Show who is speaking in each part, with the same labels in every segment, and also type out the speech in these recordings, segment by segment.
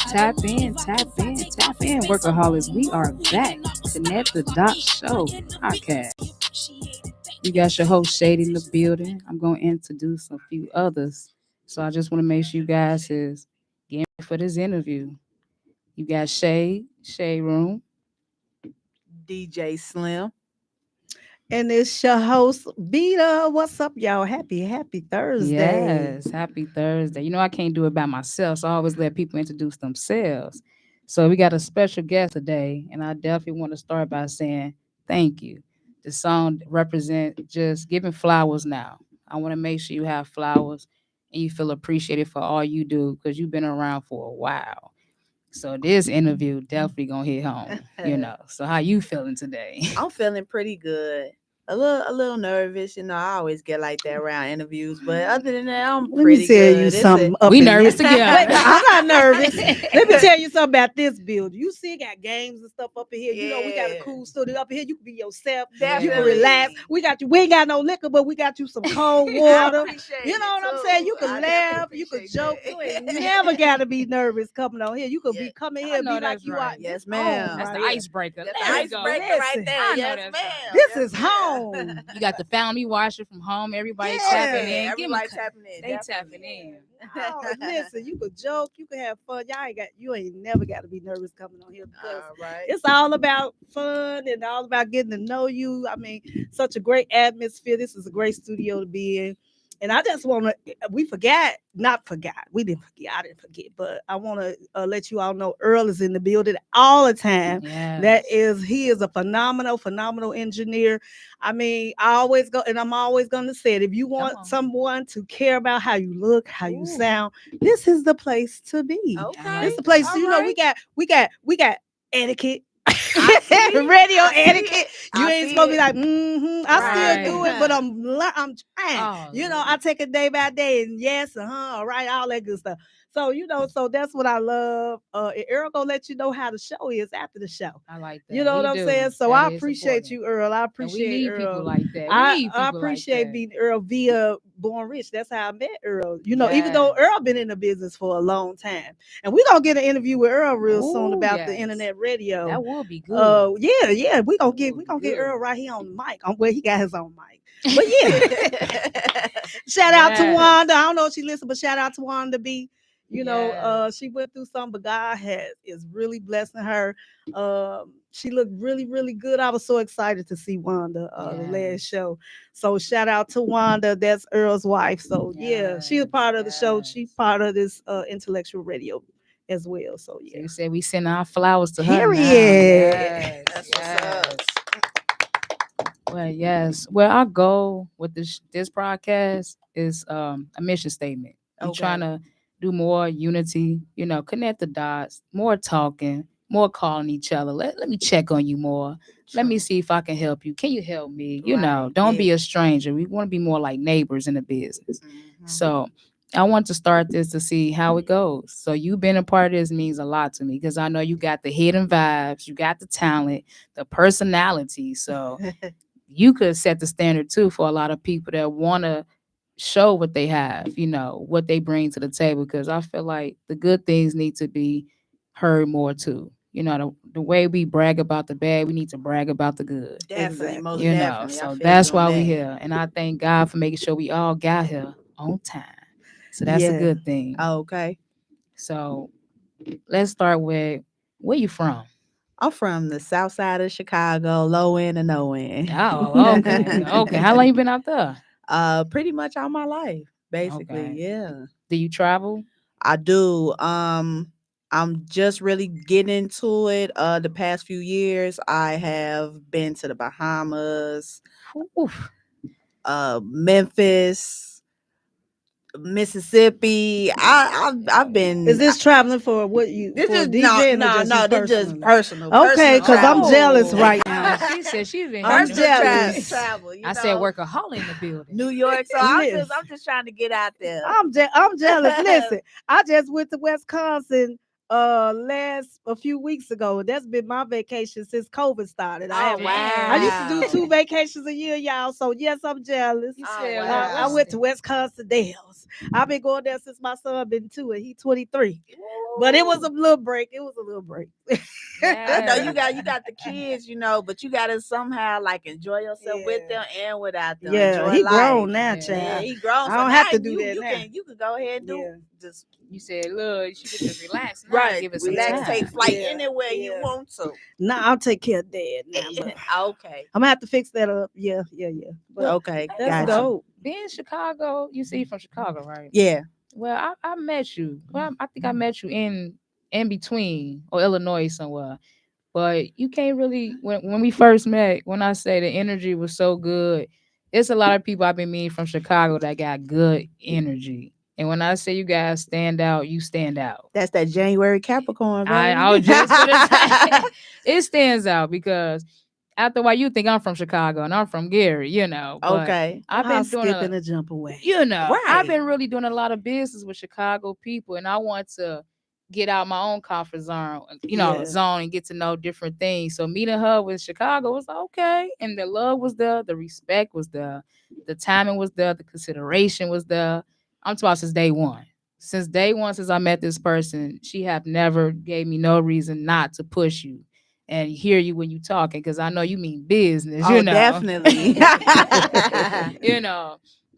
Speaker 1: Tap in, tap in, tap in, workaholics. We are back. Connect the Dot Show podcast. You got your host Shade in the building. I'm going to introduce a few others. So I just want to make sure you guys is getting ready for this interview. You got Shade Room.
Speaker 2: DJ Slim.
Speaker 3: And it's your host, Vita. What's up, y'all? Happy Thursday.
Speaker 1: Yes, happy Thursday. You know, I can't do it by myself, so I always let people introduce themselves. So we got a special guest today, and I definitely want to start by saying thank you. The song represent just giving flowers now. I want to make sure you have flowers and you feel appreciated for all you do because you've been around for a while. So this interview definitely gonna hit home. So how you feeling today?
Speaker 2: I'm feeling pretty good. A little nervous, I always get like that around interviews, but other than that, I'm
Speaker 3: Let me
Speaker 2: pretty
Speaker 3: tell
Speaker 2: good.
Speaker 3: you something.
Speaker 1: We nervous together.
Speaker 3: I'm not nervous. Let me tell you something about this building. You see, got games and stuff up in here. You know, we got a cool studio up in here. You can be yourself. You can
Speaker 2: Definitely.
Speaker 3: relax. We got you. We ain't got no liquor, but we got you some cold water. You know what I'm saying? You can laugh. You can joke. You ain't never got to be nervous coming on here. You could be coming here and be like you are.
Speaker 2: Yes, ma'am.
Speaker 1: That's the
Speaker 3: here.
Speaker 1: icebreaker.
Speaker 2: That's
Speaker 1: Let's
Speaker 2: the
Speaker 1: go.
Speaker 2: icebreaker right there.
Speaker 1: I know
Speaker 2: Yes,
Speaker 1: that's
Speaker 2: ma'am.
Speaker 1: right.
Speaker 3: This
Speaker 2: Yes,
Speaker 3: is
Speaker 2: ma'am.
Speaker 3: home.
Speaker 1: You got the family watching from home. Everybody
Speaker 3: Yeah,
Speaker 1: tapping in. Give 'em
Speaker 2: Everybody
Speaker 1: a-
Speaker 2: tapping in.
Speaker 1: They tapping in.
Speaker 3: Oh, listen, you could joke, you could have fun. You ain't never got to be nervous coming on here because
Speaker 2: All right.
Speaker 3: it's all about fun and all about getting to know you. I mean, such a great atmosphere. This is a great studio to be in. And I just want to, we didn't forget, I didn't forget, but I want to let you all know Earl is in the building all the time.
Speaker 1: Yes.
Speaker 3: He is a phenomenal engineer. I mean, I always go, and I'm always going to say it. If you want someone to care about how you look, how you sound, this is the place to be.
Speaker 2: Okay.
Speaker 3: This is the place.
Speaker 2: All
Speaker 3: You know,
Speaker 2: right.
Speaker 3: we got etiquette.
Speaker 2: see.
Speaker 3: Radio
Speaker 2: I see
Speaker 3: etiquette. You
Speaker 2: I
Speaker 3: ain't
Speaker 2: see
Speaker 3: supposed to be
Speaker 2: it.
Speaker 3: like, I
Speaker 1: Right.
Speaker 3: still do it, but I'm trying.
Speaker 1: Oh,
Speaker 3: I take it day by day, and yes, all right, all that good stuff. So so that's what I love. And Earl gonna let you know how the show is after the show.
Speaker 1: I like that.
Speaker 3: You know
Speaker 1: We
Speaker 3: what I'm
Speaker 1: do.
Speaker 3: saying? So
Speaker 1: That
Speaker 3: I
Speaker 1: is
Speaker 3: appreciate
Speaker 1: important.
Speaker 3: you, Earl. I
Speaker 1: And we
Speaker 3: appreciate
Speaker 1: need
Speaker 3: Earl.
Speaker 1: people like that. We
Speaker 3: I
Speaker 1: need people
Speaker 3: appreciate
Speaker 1: like that.
Speaker 3: meeting Earl via Born Rich. That's how I met Earl. Even though
Speaker 1: Yes.
Speaker 3: Earl been in the business for a long time, and we're gonna get an interview with Earl real soon
Speaker 1: Ooh,
Speaker 3: about the
Speaker 1: yes.
Speaker 3: internet radio.
Speaker 1: That would be good.
Speaker 3: Yeah, we gonna get
Speaker 1: good.
Speaker 3: Earl right here on the mic. Well, he got his own mic. But yeah, shout out to
Speaker 1: Yes.
Speaker 3: Wanda. I don't know if she listened, but shout out to Wanda B.
Speaker 1: Yes.
Speaker 3: She went through something, but God is really blessing her. She looked really, really good. I was so excited to see Wanda the last
Speaker 1: Yes.
Speaker 3: show. So shout out to Wanda. That's Earl's wife. So yeah, she's a part of the show. She's part of this intellectual radio as well. So
Speaker 1: So
Speaker 3: yeah.
Speaker 1: you said we send our flowers to her now.
Speaker 3: Period.
Speaker 1: Yes.
Speaker 2: That's what's up.
Speaker 1: Well, yes. Well, our goal with this podcast is a mission statement. We're
Speaker 2: Okay.
Speaker 1: trying to do more unity, connect the dots, more talking, more calling each other. Let me check on you more. Let me see if I can help you. Can you help me?
Speaker 2: Right,
Speaker 1: Don't be
Speaker 2: yeah.
Speaker 1: a stranger. We want to be more like neighbors in the business.
Speaker 2: Mhm.
Speaker 1: So I want to start this to see how it goes. So you being a part of this means a lot to me because I know you got the hidden vibes, you got the talent, the personality. So you could set the standard too for a lot of people that want to show what they have, what they bring to the table. Because I feel like the good things need to be heard more too. The way we brag about the bad, we need to brag about the good.
Speaker 2: Definitely, most
Speaker 1: You know,
Speaker 2: definitely. I
Speaker 1: so
Speaker 2: feel
Speaker 1: that's
Speaker 2: you on
Speaker 1: why we
Speaker 2: that.
Speaker 1: here. And I thank God for making sure we all got here on time. So that's a
Speaker 3: Yeah.
Speaker 1: good thing.
Speaker 2: Okay.
Speaker 1: So let's start with where you from?
Speaker 2: I'm from the south side of Chicago, low end and no end.
Speaker 1: Oh, okay. Okay. How long you been out there?
Speaker 2: Pretty much all my life, basically.
Speaker 1: Okay.
Speaker 2: Yeah.
Speaker 1: Do you travel?
Speaker 2: I do. I'm just really getting into it. The past few years, I have been to the Bahamas,
Speaker 1: Oof.
Speaker 2: Memphis, Mississippi. I've been.
Speaker 3: Is this traveling for what you
Speaker 2: This
Speaker 3: for
Speaker 2: is
Speaker 3: DJing
Speaker 2: no,
Speaker 3: or just
Speaker 2: no.
Speaker 3: you
Speaker 2: This just
Speaker 3: personally?
Speaker 2: personal.
Speaker 3: Okay, because I'm
Speaker 2: travel.
Speaker 3: jealous right
Speaker 1: Oh,
Speaker 3: now.
Speaker 1: she said she's been
Speaker 3: I'm
Speaker 2: Personal
Speaker 3: jealous.
Speaker 2: travel.
Speaker 1: I said workaholic in the building.
Speaker 2: New York. So
Speaker 3: Listen.
Speaker 2: I'm just trying to get out there.
Speaker 3: I'm jealous. Listen, I just went to Wisconsin last a few weeks ago. That's been my vacation since COVID started.
Speaker 2: Oh
Speaker 3: I used to do
Speaker 2: wow.
Speaker 3: 2 vacations a year, y'all. So yes, I'm jealous.
Speaker 1: You
Speaker 2: Oh
Speaker 1: said, look,
Speaker 3: I
Speaker 2: wow.
Speaker 3: went to Wisconsin Dells. I've been going there since my son been 2 and he 23. But it was
Speaker 1: Woo.
Speaker 3: a little break. It was a little break.
Speaker 2: I know
Speaker 1: Yeah.
Speaker 2: you got the kids, but you gotta somehow like enjoy yourself with
Speaker 3: Yeah.
Speaker 2: them and without them.
Speaker 3: Yeah,
Speaker 2: Enjoy
Speaker 3: he
Speaker 2: life.
Speaker 3: grown now,
Speaker 1: Yeah.
Speaker 2: Yeah,
Speaker 3: child.
Speaker 2: he grown,
Speaker 3: I
Speaker 2: so
Speaker 3: don't
Speaker 2: now
Speaker 3: have to do
Speaker 2: you
Speaker 3: that
Speaker 2: you
Speaker 3: now.
Speaker 2: can you can go ahead and do
Speaker 3: Yeah.
Speaker 2: just
Speaker 1: You said, look, she could just relax now,
Speaker 2: right,
Speaker 1: give it some
Speaker 2: relax,
Speaker 3: Yeah.
Speaker 2: take
Speaker 1: time.
Speaker 2: flight
Speaker 3: Yeah.
Speaker 2: anywhere you
Speaker 3: Yeah.
Speaker 2: want to.
Speaker 3: Nah, I'll take care of dad now, but
Speaker 2: Okay,
Speaker 3: I'm gonna have to fix that up. Yeah, yeah, yeah. But
Speaker 1: Well,
Speaker 2: okay,
Speaker 1: I ain't
Speaker 3: that's
Speaker 1: gonna
Speaker 2: gotcha.
Speaker 1: lie.
Speaker 3: dope.
Speaker 1: Being in Chicago, you see from Chicago, right?
Speaker 2: Yeah.
Speaker 1: Well, I met you. Well, I think I met you in between or Illinois somewhere. But you can't really when we first met, when I say the energy was so good, it's a lot of people I've been meeting from Chicago that got good energy. And when I say you guys stand out, you stand out.
Speaker 2: That's that January Capricorn,
Speaker 1: I was
Speaker 2: baby.
Speaker 1: just gonna say it stands out because after a while you think I'm from Chicago and I'm from Gary, but
Speaker 2: Okay.
Speaker 1: I've
Speaker 3: I'll
Speaker 1: been doing
Speaker 3: skip
Speaker 1: a
Speaker 3: and a jump away.
Speaker 1: I've
Speaker 2: Right.
Speaker 1: been really doing a lot of business with Chicago people, and I want to get out my own comfort zone,
Speaker 3: Yeah.
Speaker 1: zone and get to know different things. So meeting her with Chicago was like, okay, and the love was there, the respect was there, the timing was there, the consideration was there. I'm talking about since day one. Since day one, since I met this person, she have never gave me no reason not to push you and hear you when you talking because I know you mean business,
Speaker 2: Oh, definitely.
Speaker 1: you know.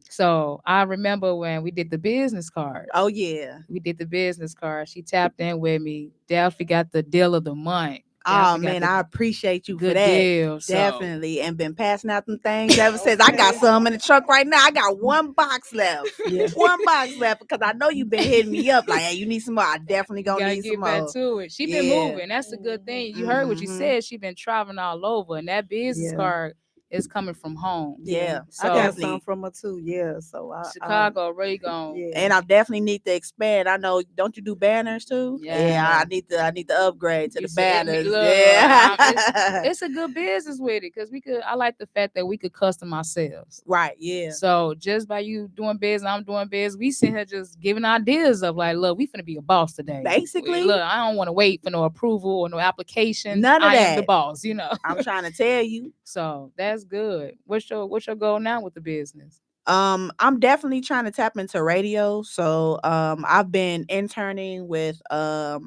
Speaker 1: So I remember when we did the business
Speaker 2: Oh
Speaker 1: cards.
Speaker 2: yeah.
Speaker 1: We did the business cards. She tapped in with me. Definitely got the deal of the month.
Speaker 2: Oh
Speaker 1: Definitely got
Speaker 2: man,
Speaker 1: the
Speaker 2: I appreciate you for
Speaker 1: good
Speaker 2: that.
Speaker 1: deal. So
Speaker 2: Definitely. And been passing out them things ever since. I got
Speaker 3: Okay.
Speaker 2: some in the truck right now. I got one box left.
Speaker 3: Yeah.
Speaker 2: One box left because I know you've been hitting me up like, hey, you need some more. I definitely
Speaker 1: you
Speaker 2: gonna
Speaker 1: gotta
Speaker 2: need some
Speaker 1: get back
Speaker 2: more.
Speaker 1: to it. She been
Speaker 2: Yeah.
Speaker 1: moving. That's a good thing. You heard what she
Speaker 2: Mm-hmm.
Speaker 1: said. She been traveling all over, and that business
Speaker 3: Yeah.
Speaker 1: card is coming from home.
Speaker 3: Yeah.
Speaker 2: Yeah.
Speaker 3: I got
Speaker 1: So
Speaker 3: some
Speaker 2: Definitely.
Speaker 3: from her too. Yeah. So
Speaker 1: Chicago really gone.
Speaker 3: yeah.
Speaker 2: And I definitely need to expand. I know, don't you do banners too? Yeah,
Speaker 1: Yeah.
Speaker 2: I need to upgrade to
Speaker 1: You
Speaker 2: the
Speaker 1: said it
Speaker 2: banners.
Speaker 1: look,
Speaker 2: Yeah.
Speaker 1: it's a good business with it because I like the fact that we could custom ourselves.
Speaker 2: Right, yeah.
Speaker 1: So just by you doing biz, I'm doing biz, we sitting here just giving ideas of like, look, we finna be a boss today.
Speaker 2: Basically,
Speaker 1: Look, I don't want to wait for no approval or no applications.
Speaker 2: none of
Speaker 1: I am the
Speaker 2: that.
Speaker 1: boss.
Speaker 2: I'm trying to tell you.
Speaker 1: So that's good. What's your goal now with the business?
Speaker 2: I'm definitely trying to tap into radio. So I've been interning with uh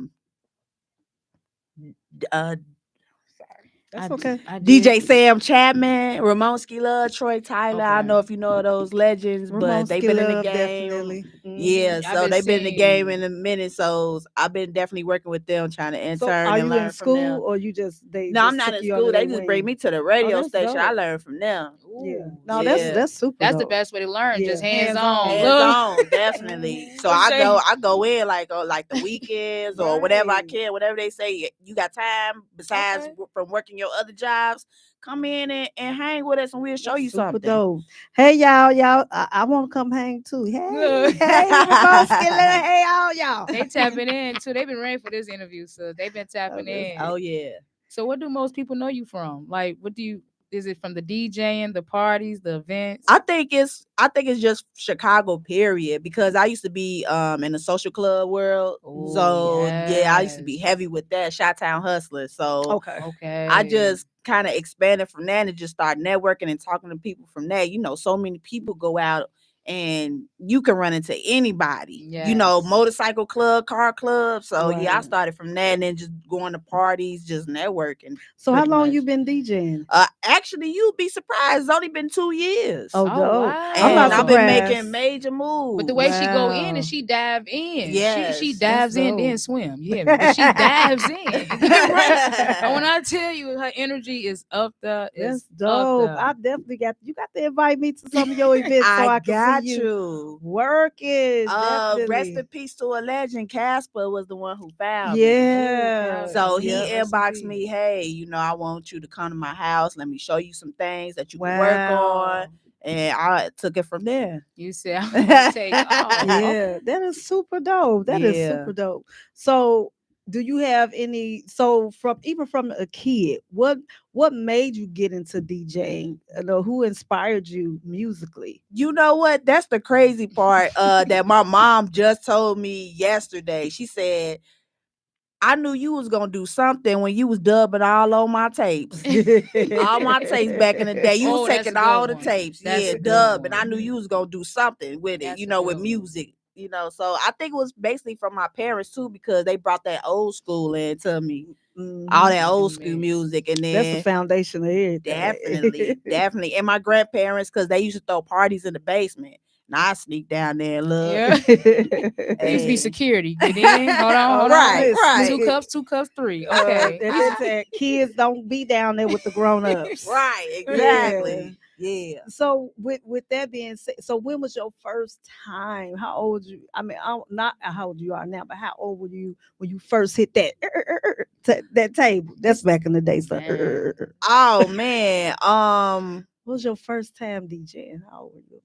Speaker 3: That's okay.
Speaker 1: I
Speaker 2: DJ
Speaker 1: did.
Speaker 2: Sam Chapman, Ramon Skilla, Troy Tyler. I
Speaker 1: Okay.
Speaker 2: don't know if you know those legends, but they've
Speaker 3: Ramonski
Speaker 2: been in the
Speaker 3: love
Speaker 2: game.
Speaker 3: definitely.
Speaker 2: Yeah,
Speaker 1: I've
Speaker 2: so
Speaker 1: been
Speaker 2: they've been in the game
Speaker 1: seeing
Speaker 2: in a minute. So I've been definitely working with them, trying to
Speaker 3: So
Speaker 2: intern
Speaker 3: are
Speaker 2: and
Speaker 3: you in
Speaker 2: learn from them.
Speaker 3: school or you just they
Speaker 2: No, I'm
Speaker 3: just
Speaker 2: not
Speaker 3: took
Speaker 2: in
Speaker 3: you under
Speaker 2: school. They
Speaker 3: their
Speaker 2: just bring
Speaker 3: wing?
Speaker 2: me to the
Speaker 3: Oh,
Speaker 2: radio
Speaker 3: that's
Speaker 2: station. I
Speaker 3: dope.
Speaker 2: learned from them.
Speaker 3: Yeah.
Speaker 1: Ooh,
Speaker 3: No,
Speaker 2: Yeah.
Speaker 3: that's super
Speaker 1: that's the
Speaker 3: dope.
Speaker 1: best way to learn.
Speaker 3: Yeah,
Speaker 1: Just hands
Speaker 3: hands
Speaker 1: on.
Speaker 3: on.
Speaker 2: Hands
Speaker 1: Look.
Speaker 2: on, definitely. So
Speaker 1: What you say?
Speaker 2: I go in like like the weekends or whatever I
Speaker 3: Right.
Speaker 2: can, whatever they say. You got time besides
Speaker 1: Okay.
Speaker 2: from working your other jobs, come in and hang with us and we'll show
Speaker 3: That's
Speaker 2: you
Speaker 3: super
Speaker 2: something.
Speaker 3: dope. Hey y'all, I want to come hang too. Hey,
Speaker 1: Look.
Speaker 3: hey, Ramonski, hey y'all.
Speaker 1: They tapping in too. They've been ready for this interview, so they've been tapping
Speaker 3: Okay.
Speaker 1: in.
Speaker 2: Oh yeah.
Speaker 1: So what do most people know you from? Like, what do you? Is it from the DJing, the parties, the events?
Speaker 2: I think it's just Chicago period because I used to be in the social club world.
Speaker 1: Oh
Speaker 2: So yeah, I used to be
Speaker 1: yes.
Speaker 2: heavy with that Chi-Town Hustlers. So
Speaker 3: Okay.
Speaker 2: I
Speaker 1: Okay.
Speaker 2: just kind of expanded from that and just started networking and talking to people from that. So many people go out and you can run into anybody.
Speaker 1: Yes.
Speaker 2: Motorcycle club, car club. So yeah, I
Speaker 3: Right.
Speaker 2: started from that and then just going to parties, just networking
Speaker 3: So how
Speaker 2: pretty
Speaker 3: long
Speaker 2: much.
Speaker 3: you been DJing?
Speaker 2: Actually, you'd be surprised. It's only been 2 years.
Speaker 3: Oh,
Speaker 1: Oh
Speaker 3: dope. I'm
Speaker 2: And
Speaker 3: not
Speaker 2: I've been
Speaker 1: wow.
Speaker 2: making
Speaker 3: surprised.
Speaker 2: major
Speaker 1: But the way
Speaker 2: moves.
Speaker 1: she go in and
Speaker 3: Wow.
Speaker 1: she dive in, she
Speaker 2: Yes.
Speaker 3: That's
Speaker 1: dives in
Speaker 3: dope.
Speaker 1: then swim. You hear me? But she dives in. Right? And when I tell you her energy is up there,
Speaker 3: That's
Speaker 1: is up
Speaker 3: dope.
Speaker 1: there.
Speaker 3: I definitely you got to invite me to some of your events so
Speaker 2: I
Speaker 3: I can see
Speaker 2: got
Speaker 3: you
Speaker 2: you.
Speaker 3: working.
Speaker 2: Rest in
Speaker 3: Definitely.
Speaker 2: peace to a legend. Casper was the one who found me.
Speaker 1: Oh,
Speaker 3: Yeah.
Speaker 2: So
Speaker 1: Casper.
Speaker 2: he
Speaker 3: Yep.
Speaker 1: Rest in
Speaker 2: inboxed
Speaker 1: peace.
Speaker 2: me, hey, I want you to come to my house. Let me show you some things that you can work on.
Speaker 3: Wow.
Speaker 2: And I took it from there.
Speaker 1: You said I'm gonna take off. Okay.
Speaker 3: Yeah, that is super dope. That is
Speaker 2: Yeah.
Speaker 3: super dope. So, do you have any? So, from a kid, what made you get into DJing? Who inspired you musically?
Speaker 2: You know what? That's the crazy part that my mom just told me yesterday. She said, I knew you was gonna do something when you was dubbing all on my tapes. All my tapes back in the day. You was
Speaker 1: Oh, that's a
Speaker 2: taking all
Speaker 1: good
Speaker 2: the
Speaker 1: one.
Speaker 2: tapes.
Speaker 1: That's
Speaker 2: Yeah,
Speaker 1: a good
Speaker 2: dub. And
Speaker 1: one.
Speaker 2: I knew you was gonna do something with it,
Speaker 1: That's a
Speaker 2: with
Speaker 1: good one.
Speaker 2: music. So I think it was basically from my parents too, because they brought that old school into me. All that old school
Speaker 1: Mix.
Speaker 2: music. And
Speaker 3: That's the
Speaker 2: then
Speaker 3: foundation of everything.
Speaker 2: definitely. And my grandparents, because they used to throw parties in the basement. And I sneak down there and look.
Speaker 1: Yeah. It used to be
Speaker 2: Hey.
Speaker 1: security. Get in. Hold on. Hold
Speaker 2: Right,
Speaker 1: on.
Speaker 2: right.
Speaker 1: Two cups, three. Okay.
Speaker 3: They said kids don't be down there with the grown ups.
Speaker 2: Right, exactly. Yeah.
Speaker 3: So with that being said, so when was your first time? How old you? I mean, not how old you are now, but how old were you when you first hit that table? That's back in the day. So,
Speaker 1: Man.
Speaker 2: Oh man.
Speaker 3: what was your first time DJing? How old were you?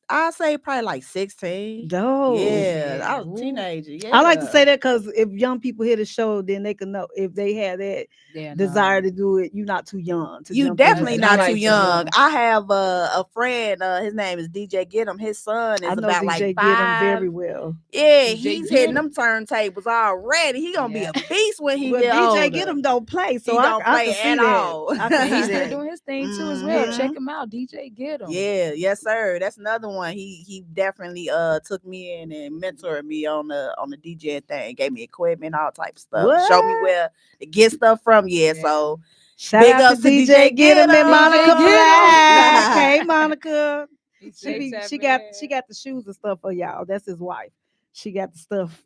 Speaker 2: I'll say probably like 16.
Speaker 3: No.
Speaker 2: Yeah, I was a
Speaker 1: Ooh.
Speaker 2: teenager. Yeah.
Speaker 3: I like to say that because if young people hear the show, then they can know if they have that
Speaker 1: Yeah,
Speaker 3: desire
Speaker 1: no.
Speaker 3: to do it. You're not too young to
Speaker 2: You
Speaker 3: jump in
Speaker 2: definitely
Speaker 3: there.
Speaker 2: not too
Speaker 1: Nobody too
Speaker 2: young.
Speaker 1: young.
Speaker 2: I have a friend. His name is DJ Get him. His son
Speaker 3: I
Speaker 2: is
Speaker 3: know
Speaker 2: about like
Speaker 3: DJ get them
Speaker 2: 5.
Speaker 3: very well.
Speaker 2: Yeah,
Speaker 1: DJ
Speaker 2: he's
Speaker 1: Get
Speaker 2: hitting
Speaker 1: 'em.
Speaker 2: them turntables already. He gonna be
Speaker 1: Yeah.
Speaker 2: a beast when he
Speaker 3: But
Speaker 2: get
Speaker 3: DJ
Speaker 2: older.
Speaker 3: get them don't play, so
Speaker 2: He
Speaker 3: I
Speaker 2: don't
Speaker 3: I
Speaker 2: play
Speaker 3: can see
Speaker 2: at
Speaker 3: that.
Speaker 2: all.
Speaker 3: I can
Speaker 1: And
Speaker 3: see
Speaker 1: he's still
Speaker 3: that.
Speaker 1: doing his thing too as well.
Speaker 2: Mhm.
Speaker 1: Check him out. DJ Get 'em.
Speaker 2: Yeah, yes, sir. That's another one. He definitely took me in and mentored me on the DJ thing. Gave me equipment, all type of stuff. Showed me
Speaker 3: What?
Speaker 2: where to get stuff from. Yeah,
Speaker 1: Yeah.
Speaker 2: so
Speaker 3: Shout
Speaker 2: big
Speaker 3: out to
Speaker 2: ups to
Speaker 3: DJ
Speaker 2: DJ
Speaker 3: Get 'em and
Speaker 2: Get 'em.
Speaker 3: Monica
Speaker 1: DJ Get 'em.
Speaker 3: Black. Hey, Monica.
Speaker 1: He
Speaker 3: She
Speaker 1: said,
Speaker 3: be
Speaker 1: "Tap
Speaker 3: she got
Speaker 1: in."
Speaker 3: she got the shoes and stuff for y'all. That's his wife. She got the stuff,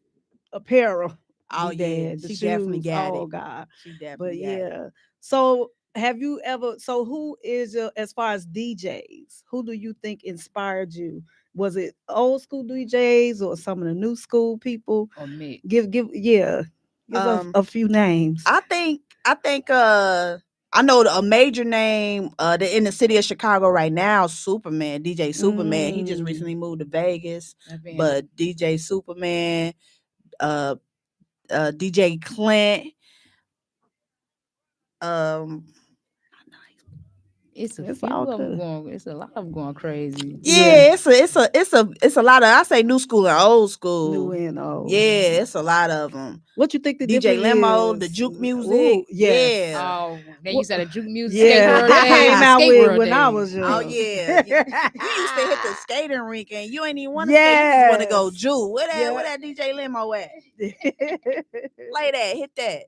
Speaker 3: apparel.
Speaker 2: Oh
Speaker 3: Be
Speaker 2: yeah,
Speaker 3: dad, the
Speaker 2: she definitely
Speaker 3: shoes.
Speaker 2: got
Speaker 3: Oh
Speaker 2: it.
Speaker 3: God.
Speaker 2: She
Speaker 3: But
Speaker 2: definitely got it.
Speaker 3: yeah. So have you ever? So who is your as far as DJs? Who do you think inspired you? Was it old school DJs or some of the new school people?
Speaker 1: Or mix.
Speaker 3: Give us
Speaker 2: Um,
Speaker 3: a few names.
Speaker 2: I think I know a major name in the city of Chicago right now, Superman, DJ Superman. He just
Speaker 3: Mm.
Speaker 2: recently moved to Vegas,
Speaker 1: That being
Speaker 2: but DJ Superman, uh DJ Clint, um
Speaker 1: it's a
Speaker 3: It's
Speaker 1: few
Speaker 3: all
Speaker 1: of them
Speaker 3: good.
Speaker 1: going. It's a lot of them going crazy.
Speaker 3: Yeah.
Speaker 2: yeah, it's a lot of, I say new school and old
Speaker 3: New
Speaker 2: school.
Speaker 3: and old.
Speaker 2: Yeah, it's a lot of them.
Speaker 3: What you think the
Speaker 2: DJ
Speaker 3: difference
Speaker 2: Limo, the
Speaker 3: is?
Speaker 2: juke music.
Speaker 3: Ooh, yes.
Speaker 2: Yeah.
Speaker 1: Oh, they
Speaker 3: What-
Speaker 1: used that juke music, skate
Speaker 3: Yeah,
Speaker 1: world
Speaker 3: they came
Speaker 1: days,
Speaker 3: out
Speaker 1: skate
Speaker 3: with
Speaker 1: world
Speaker 3: when I
Speaker 1: days.
Speaker 3: was young.
Speaker 2: Oh yeah, you used to hit the skating rink and you ain't even want to skate. You just want to go
Speaker 3: Yes.
Speaker 2: juke. Where
Speaker 3: Yeah.
Speaker 2: that DJ Limo at? Play that, hit that.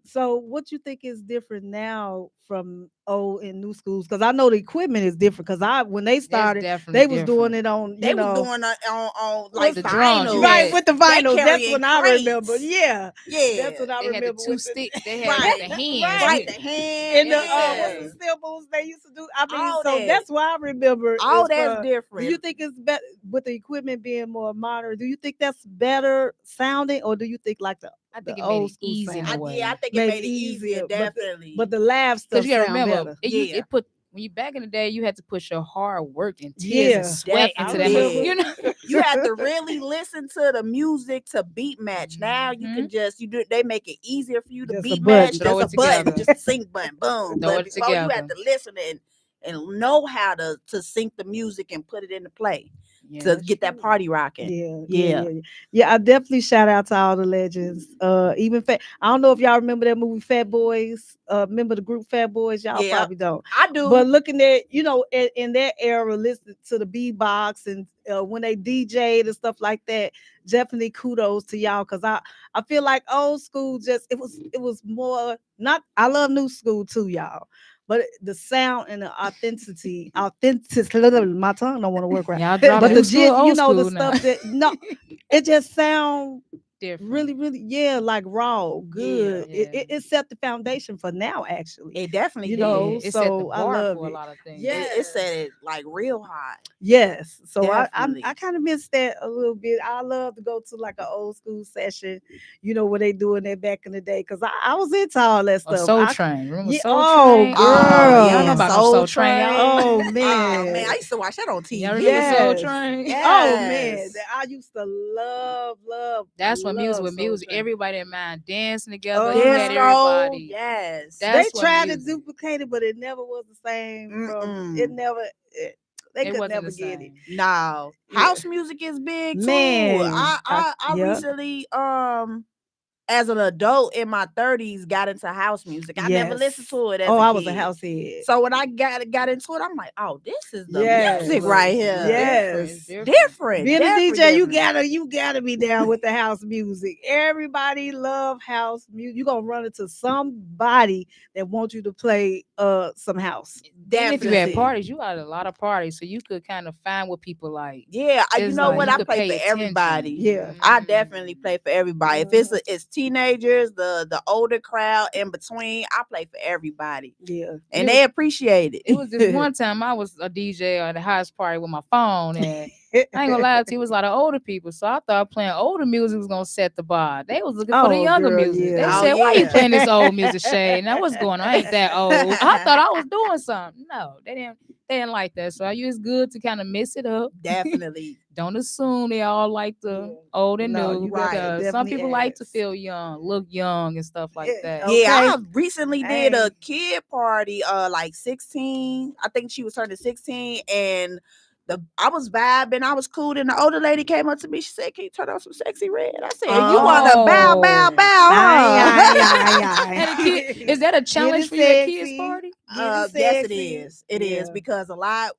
Speaker 3: So what you think is different now from old and new schools? Because I know the equipment is different. Because when they
Speaker 1: It's
Speaker 3: started,
Speaker 1: definitely
Speaker 3: they was doing
Speaker 1: different.
Speaker 3: it on,
Speaker 2: They was doing on like
Speaker 1: The drums, you
Speaker 2: vinyl.
Speaker 3: right
Speaker 1: had
Speaker 3: with the
Speaker 2: They
Speaker 3: vinyls. That's
Speaker 2: carrying
Speaker 3: when I remember.
Speaker 2: crates.
Speaker 3: Yeah,
Speaker 2: Yeah,
Speaker 3: that's what I
Speaker 1: they had the
Speaker 3: remember
Speaker 1: two
Speaker 3: with the
Speaker 1: stick. They had
Speaker 2: right,
Speaker 1: the hands.
Speaker 3: right.
Speaker 2: right.
Speaker 1: You,
Speaker 2: The hand,
Speaker 3: And the what's
Speaker 2: yeah,
Speaker 3: the symbols they used to do? I mean,
Speaker 2: all
Speaker 3: so
Speaker 2: that,
Speaker 3: that's why I remember
Speaker 2: all
Speaker 3: is
Speaker 2: that's
Speaker 3: for. Do you
Speaker 2: different.
Speaker 3: think it's better with the equipment being more modern? Do you think that's better sounding, or do you think like
Speaker 1: I
Speaker 3: the
Speaker 1: think it made
Speaker 3: old
Speaker 1: it
Speaker 3: school
Speaker 1: easy in a
Speaker 3: sound
Speaker 1: way.
Speaker 2: I think it
Speaker 3: made
Speaker 2: made
Speaker 3: it
Speaker 2: it easier,
Speaker 3: easier?
Speaker 2: definitely.
Speaker 3: But the live
Speaker 1: Because
Speaker 3: stuff
Speaker 1: you gotta
Speaker 3: sound
Speaker 1: remember,
Speaker 3: better.
Speaker 2: Yeah,
Speaker 1: it put when you back in the day, you had to put your hard work and tears and
Speaker 3: Yeah,
Speaker 1: sweat
Speaker 3: I
Speaker 1: into
Speaker 2: definitely
Speaker 1: that.
Speaker 3: remember.
Speaker 2: did.
Speaker 1: You know.
Speaker 2: You had to really listen to the music to beat match. Now you
Speaker 1: Mhm.
Speaker 2: can just they make it easier for you to
Speaker 3: Just a
Speaker 2: beat match.
Speaker 3: button.
Speaker 1: Throw
Speaker 2: Just a
Speaker 1: it
Speaker 2: button,
Speaker 1: together.
Speaker 2: just a sync button, boom.
Speaker 1: Throw
Speaker 2: But
Speaker 1: it
Speaker 2: before you had
Speaker 1: together.
Speaker 2: to listen and know how to sync the music and put it into play
Speaker 1: Yeah,
Speaker 2: to
Speaker 1: that's
Speaker 2: get that
Speaker 1: true.
Speaker 2: party rocking. Yeah.
Speaker 3: Yeah. I definitely shout out to all the legends. Even I don't know if y'all remember that movie Fat Boys. Remember the group Fat Boys? Y'all
Speaker 2: Yeah,
Speaker 3: probably don't.
Speaker 2: I do.
Speaker 3: But looking at in that era, listening to the beatbox and when they DJ'd and stuff like that, definitely kudos to y'all because I feel like old school it was more not. I love new school too, y'all. But the sound and the authenticity, my tongue don't want to work right.
Speaker 1: Y'all drop
Speaker 3: But
Speaker 1: new school, old
Speaker 3: the
Speaker 1: school now.
Speaker 3: stuff that no, it just sound
Speaker 1: Different.
Speaker 3: really, like raw, good.
Speaker 1: Yeah.
Speaker 3: It set the foundation for now, actually.
Speaker 2: It definitely
Speaker 3: You
Speaker 2: did.
Speaker 3: know,
Speaker 1: It set the
Speaker 3: so I
Speaker 1: bar
Speaker 3: love
Speaker 1: for a
Speaker 3: it.
Speaker 1: lot of things.
Speaker 2: It set it like real high.
Speaker 3: Yes. So
Speaker 2: Definitely.
Speaker 3: I kind of miss that a little bit. I love to go to like an old school session, where they doing that back in the day. Cause I was into all that
Speaker 1: Or
Speaker 3: stuff.
Speaker 1: Soul Train. Remember
Speaker 3: Yeah.
Speaker 1: Soul
Speaker 3: Oh,
Speaker 1: Train?
Speaker 2: Oh
Speaker 3: girl.
Speaker 1: Y'all know
Speaker 2: yeah,
Speaker 1: about them
Speaker 2: Soul
Speaker 1: Soul Train, y'all.
Speaker 2: Train.
Speaker 3: Oh
Speaker 2: Oh man, I
Speaker 3: man.
Speaker 2: used to watch that on TV.
Speaker 1: Y'all remember Soul
Speaker 3: Yes.
Speaker 1: Train?
Speaker 3: Oh man.
Speaker 2: Yes.
Speaker 3: I used to love
Speaker 1: That's what music
Speaker 3: love
Speaker 1: with
Speaker 3: Soul
Speaker 1: music.
Speaker 3: Train.
Speaker 1: Everybody in mind dancing together. You had
Speaker 2: Disco,
Speaker 1: everybody.
Speaker 2: yes.
Speaker 3: They
Speaker 1: That's what
Speaker 3: tried to
Speaker 1: music.
Speaker 3: duplicate it, but it never was the same. From it
Speaker 2: Mm-mm.
Speaker 3: never. They
Speaker 1: It
Speaker 3: could
Speaker 1: wasn't
Speaker 3: never
Speaker 1: the
Speaker 3: get it.
Speaker 1: same.
Speaker 2: No,
Speaker 3: Yeah.
Speaker 2: house music is big too.
Speaker 3: Man,
Speaker 2: I
Speaker 3: yeah.
Speaker 2: recently as an adult in my 30s got into house music. I never listened
Speaker 3: Yes.
Speaker 2: to it as
Speaker 3: Oh,
Speaker 2: a
Speaker 3: I was a
Speaker 2: kid.
Speaker 3: house head.
Speaker 2: So when I got into it, I'm like, oh, this is the
Speaker 3: Yes.
Speaker 2: music right here.
Speaker 3: Yes.
Speaker 1: It's different.
Speaker 2: Different.
Speaker 3: Being a
Speaker 2: definitely
Speaker 3: DJ,
Speaker 2: different.
Speaker 3: you gotta be down with the house music. Everybody love house music. You gonna run into somebody that wants you to play some house.
Speaker 1: Even if you had
Speaker 2: Definitely.
Speaker 1: parties, you had a lot of parties, so you could kind of find what people like.
Speaker 2: Yeah, you
Speaker 1: It's
Speaker 2: know
Speaker 1: like
Speaker 2: what?
Speaker 1: you
Speaker 2: I
Speaker 1: could
Speaker 2: play
Speaker 1: pay
Speaker 2: for everybody.
Speaker 3: Yeah.
Speaker 2: I
Speaker 1: Mm.
Speaker 2: definitely play for everybody. If it's teenagers, the older crowd in between, I play for everybody.
Speaker 3: Yeah.
Speaker 2: And they appreciate it.
Speaker 1: It was this one time I was a DJ at a house party with my phone, and I ain't gonna lie to you, it was a lot of older people. So I thought playing older music was gonna set the bar. They was looking for the
Speaker 3: Oh,
Speaker 1: younger
Speaker 3: girl,
Speaker 1: music. They
Speaker 3: yeah.
Speaker 2: Oh,
Speaker 1: said, "Why you
Speaker 2: yeah.
Speaker 1: playing this old music, Shay?" Now what's going on? I ain't that old. I thought I was doing something. No, they didn't. They didn't like that. So it's good to kind of mix it up.
Speaker 2: Definitely.
Speaker 1: Don't assume they all like the old and
Speaker 3: No,
Speaker 1: new.
Speaker 3: you gotta
Speaker 1: Because some
Speaker 3: definitely
Speaker 1: people like to
Speaker 3: ask.
Speaker 1: feel young, look young, and stuff like that.
Speaker 3: Okay.
Speaker 2: Yeah, I recently did a
Speaker 3: Hey.
Speaker 2: kid party, like 16. I think she was turning 16, and I was vibing, I was cool, and the older lady came up to me. She said, "Can you turn on some Sexy Red?" I said, "You want to bow, bow,
Speaker 1: Oh.
Speaker 2: bow, huh?"
Speaker 1: And the kid, is that a challenge for your kids' party?
Speaker 2: Yes, it is. It is
Speaker 3: Yeah.
Speaker 2: because a lot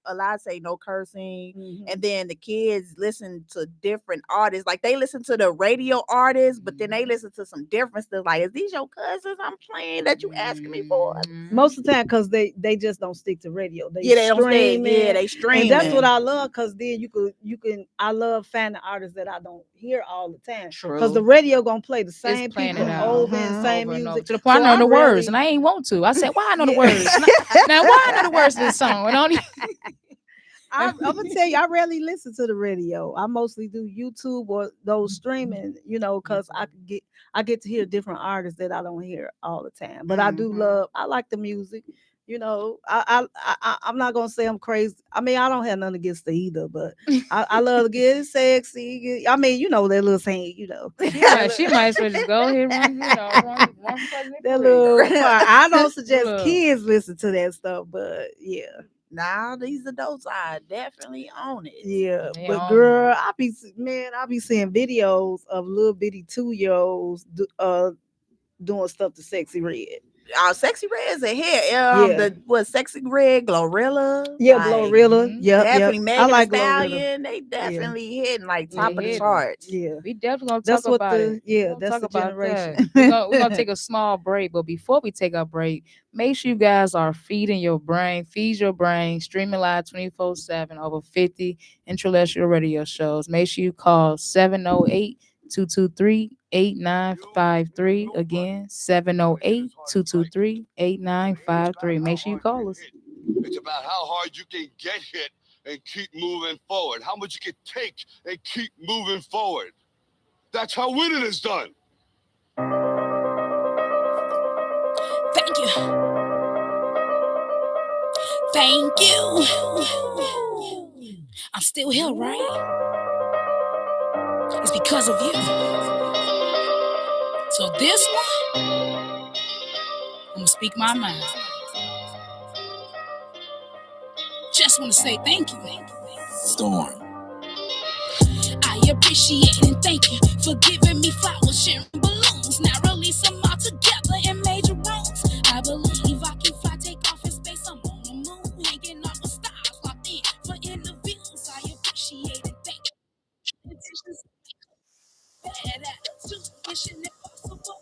Speaker 2: say no cursing,
Speaker 3: Mhm.
Speaker 2: and then the kids listen to different artists. Like they listen to the radio artists, but then they listen to some different stuff. Like, is these your cousins I'm playing that you asking me for?
Speaker 1: Mhm.
Speaker 3: Most of the time, because they just don't stick to radio. They
Speaker 2: Yeah, they don't stay.
Speaker 3: streaming.
Speaker 2: Yeah, they
Speaker 3: And
Speaker 2: streaming.
Speaker 3: that's what I love, because then you can I love finding artists that I don't hear all the time. Because the
Speaker 2: True.
Speaker 3: radio gonna play the
Speaker 1: It's
Speaker 3: same
Speaker 1: playing
Speaker 3: people
Speaker 1: it out
Speaker 3: over and same
Speaker 1: over and over
Speaker 3: music.
Speaker 1: to the point
Speaker 3: So
Speaker 1: I know the words,
Speaker 3: really-
Speaker 1: and I ain't want to. I said, "Why I know the
Speaker 3: Yeah.
Speaker 1: words? Now why I know the words of this song?" And only
Speaker 3: I'm gonna tell you, I rarely listen to the radio. I mostly do YouTube or those streaming, because I get to hear different artists that I don't hear all the time. But I do
Speaker 2: Mhm.
Speaker 3: I like the music. I'm not gonna say I'm crazy. I mean, I don't have nothing against it either, but I love to get sexy. I mean, that little saying,
Speaker 1: she might as well just go ahead and run for president.
Speaker 3: that
Speaker 1: for real.
Speaker 3: little part. I don't suggest
Speaker 1: Look.
Speaker 3: kids listen to that stuff, but yeah.
Speaker 2: Now these adults are definitely on it.
Speaker 3: Yeah,
Speaker 1: They
Speaker 3: but
Speaker 1: on
Speaker 3: girl, I be seeing videos of little bitty 2-year-olds doing stuff to Sexy Red.
Speaker 2: Sexy Red is a hit.
Speaker 3: Yeah.
Speaker 2: Sexy Red, Glorilla.
Speaker 3: Yeah,
Speaker 2: like,
Speaker 3: Glorilla.
Speaker 1: Mhm.
Speaker 3: Yep,
Speaker 2: definitely
Speaker 3: yep.
Speaker 2: Megan
Speaker 3: I like
Speaker 2: Thee
Speaker 3: Glorilla.
Speaker 2: Stallion. They definitely hitting like top of the
Speaker 1: hitting.
Speaker 2: charts.
Speaker 3: Yeah.
Speaker 1: We definitely gonna
Speaker 3: That's
Speaker 1: talk
Speaker 3: what
Speaker 1: about
Speaker 3: the
Speaker 1: it.
Speaker 3: yeah,
Speaker 1: We're gonna
Speaker 3: that's
Speaker 1: talk
Speaker 3: the
Speaker 1: about
Speaker 3: generation.
Speaker 1: that. We're gonna take a small break, but before we take our break, make sure you guys are feeding your brain, feed your brain, streaming live 24/7 over 50 intellectual radio shows. Make sure you call 708-223-8953. Again, 708-223-8953. Make sure you call us.
Speaker 4: It's about how hard you can get hit and keep moving forward. How much you can take and keep moving forward. That's how winning is done.
Speaker 5: Thank you. Thank you. I'm still here, right? It's because of you. So this one, I'm gonna speak my mind. Just wanna say thank you. Storm. I appreciate and thank you for giving me flowers, sharing balloons. Now release them all together in major rooms. I believe I can fly, take off in space. I'm on the moon, hanging off the stars, locked in for interviews. I appreciate and thank you. Intentions bad attitude, wishing impossible.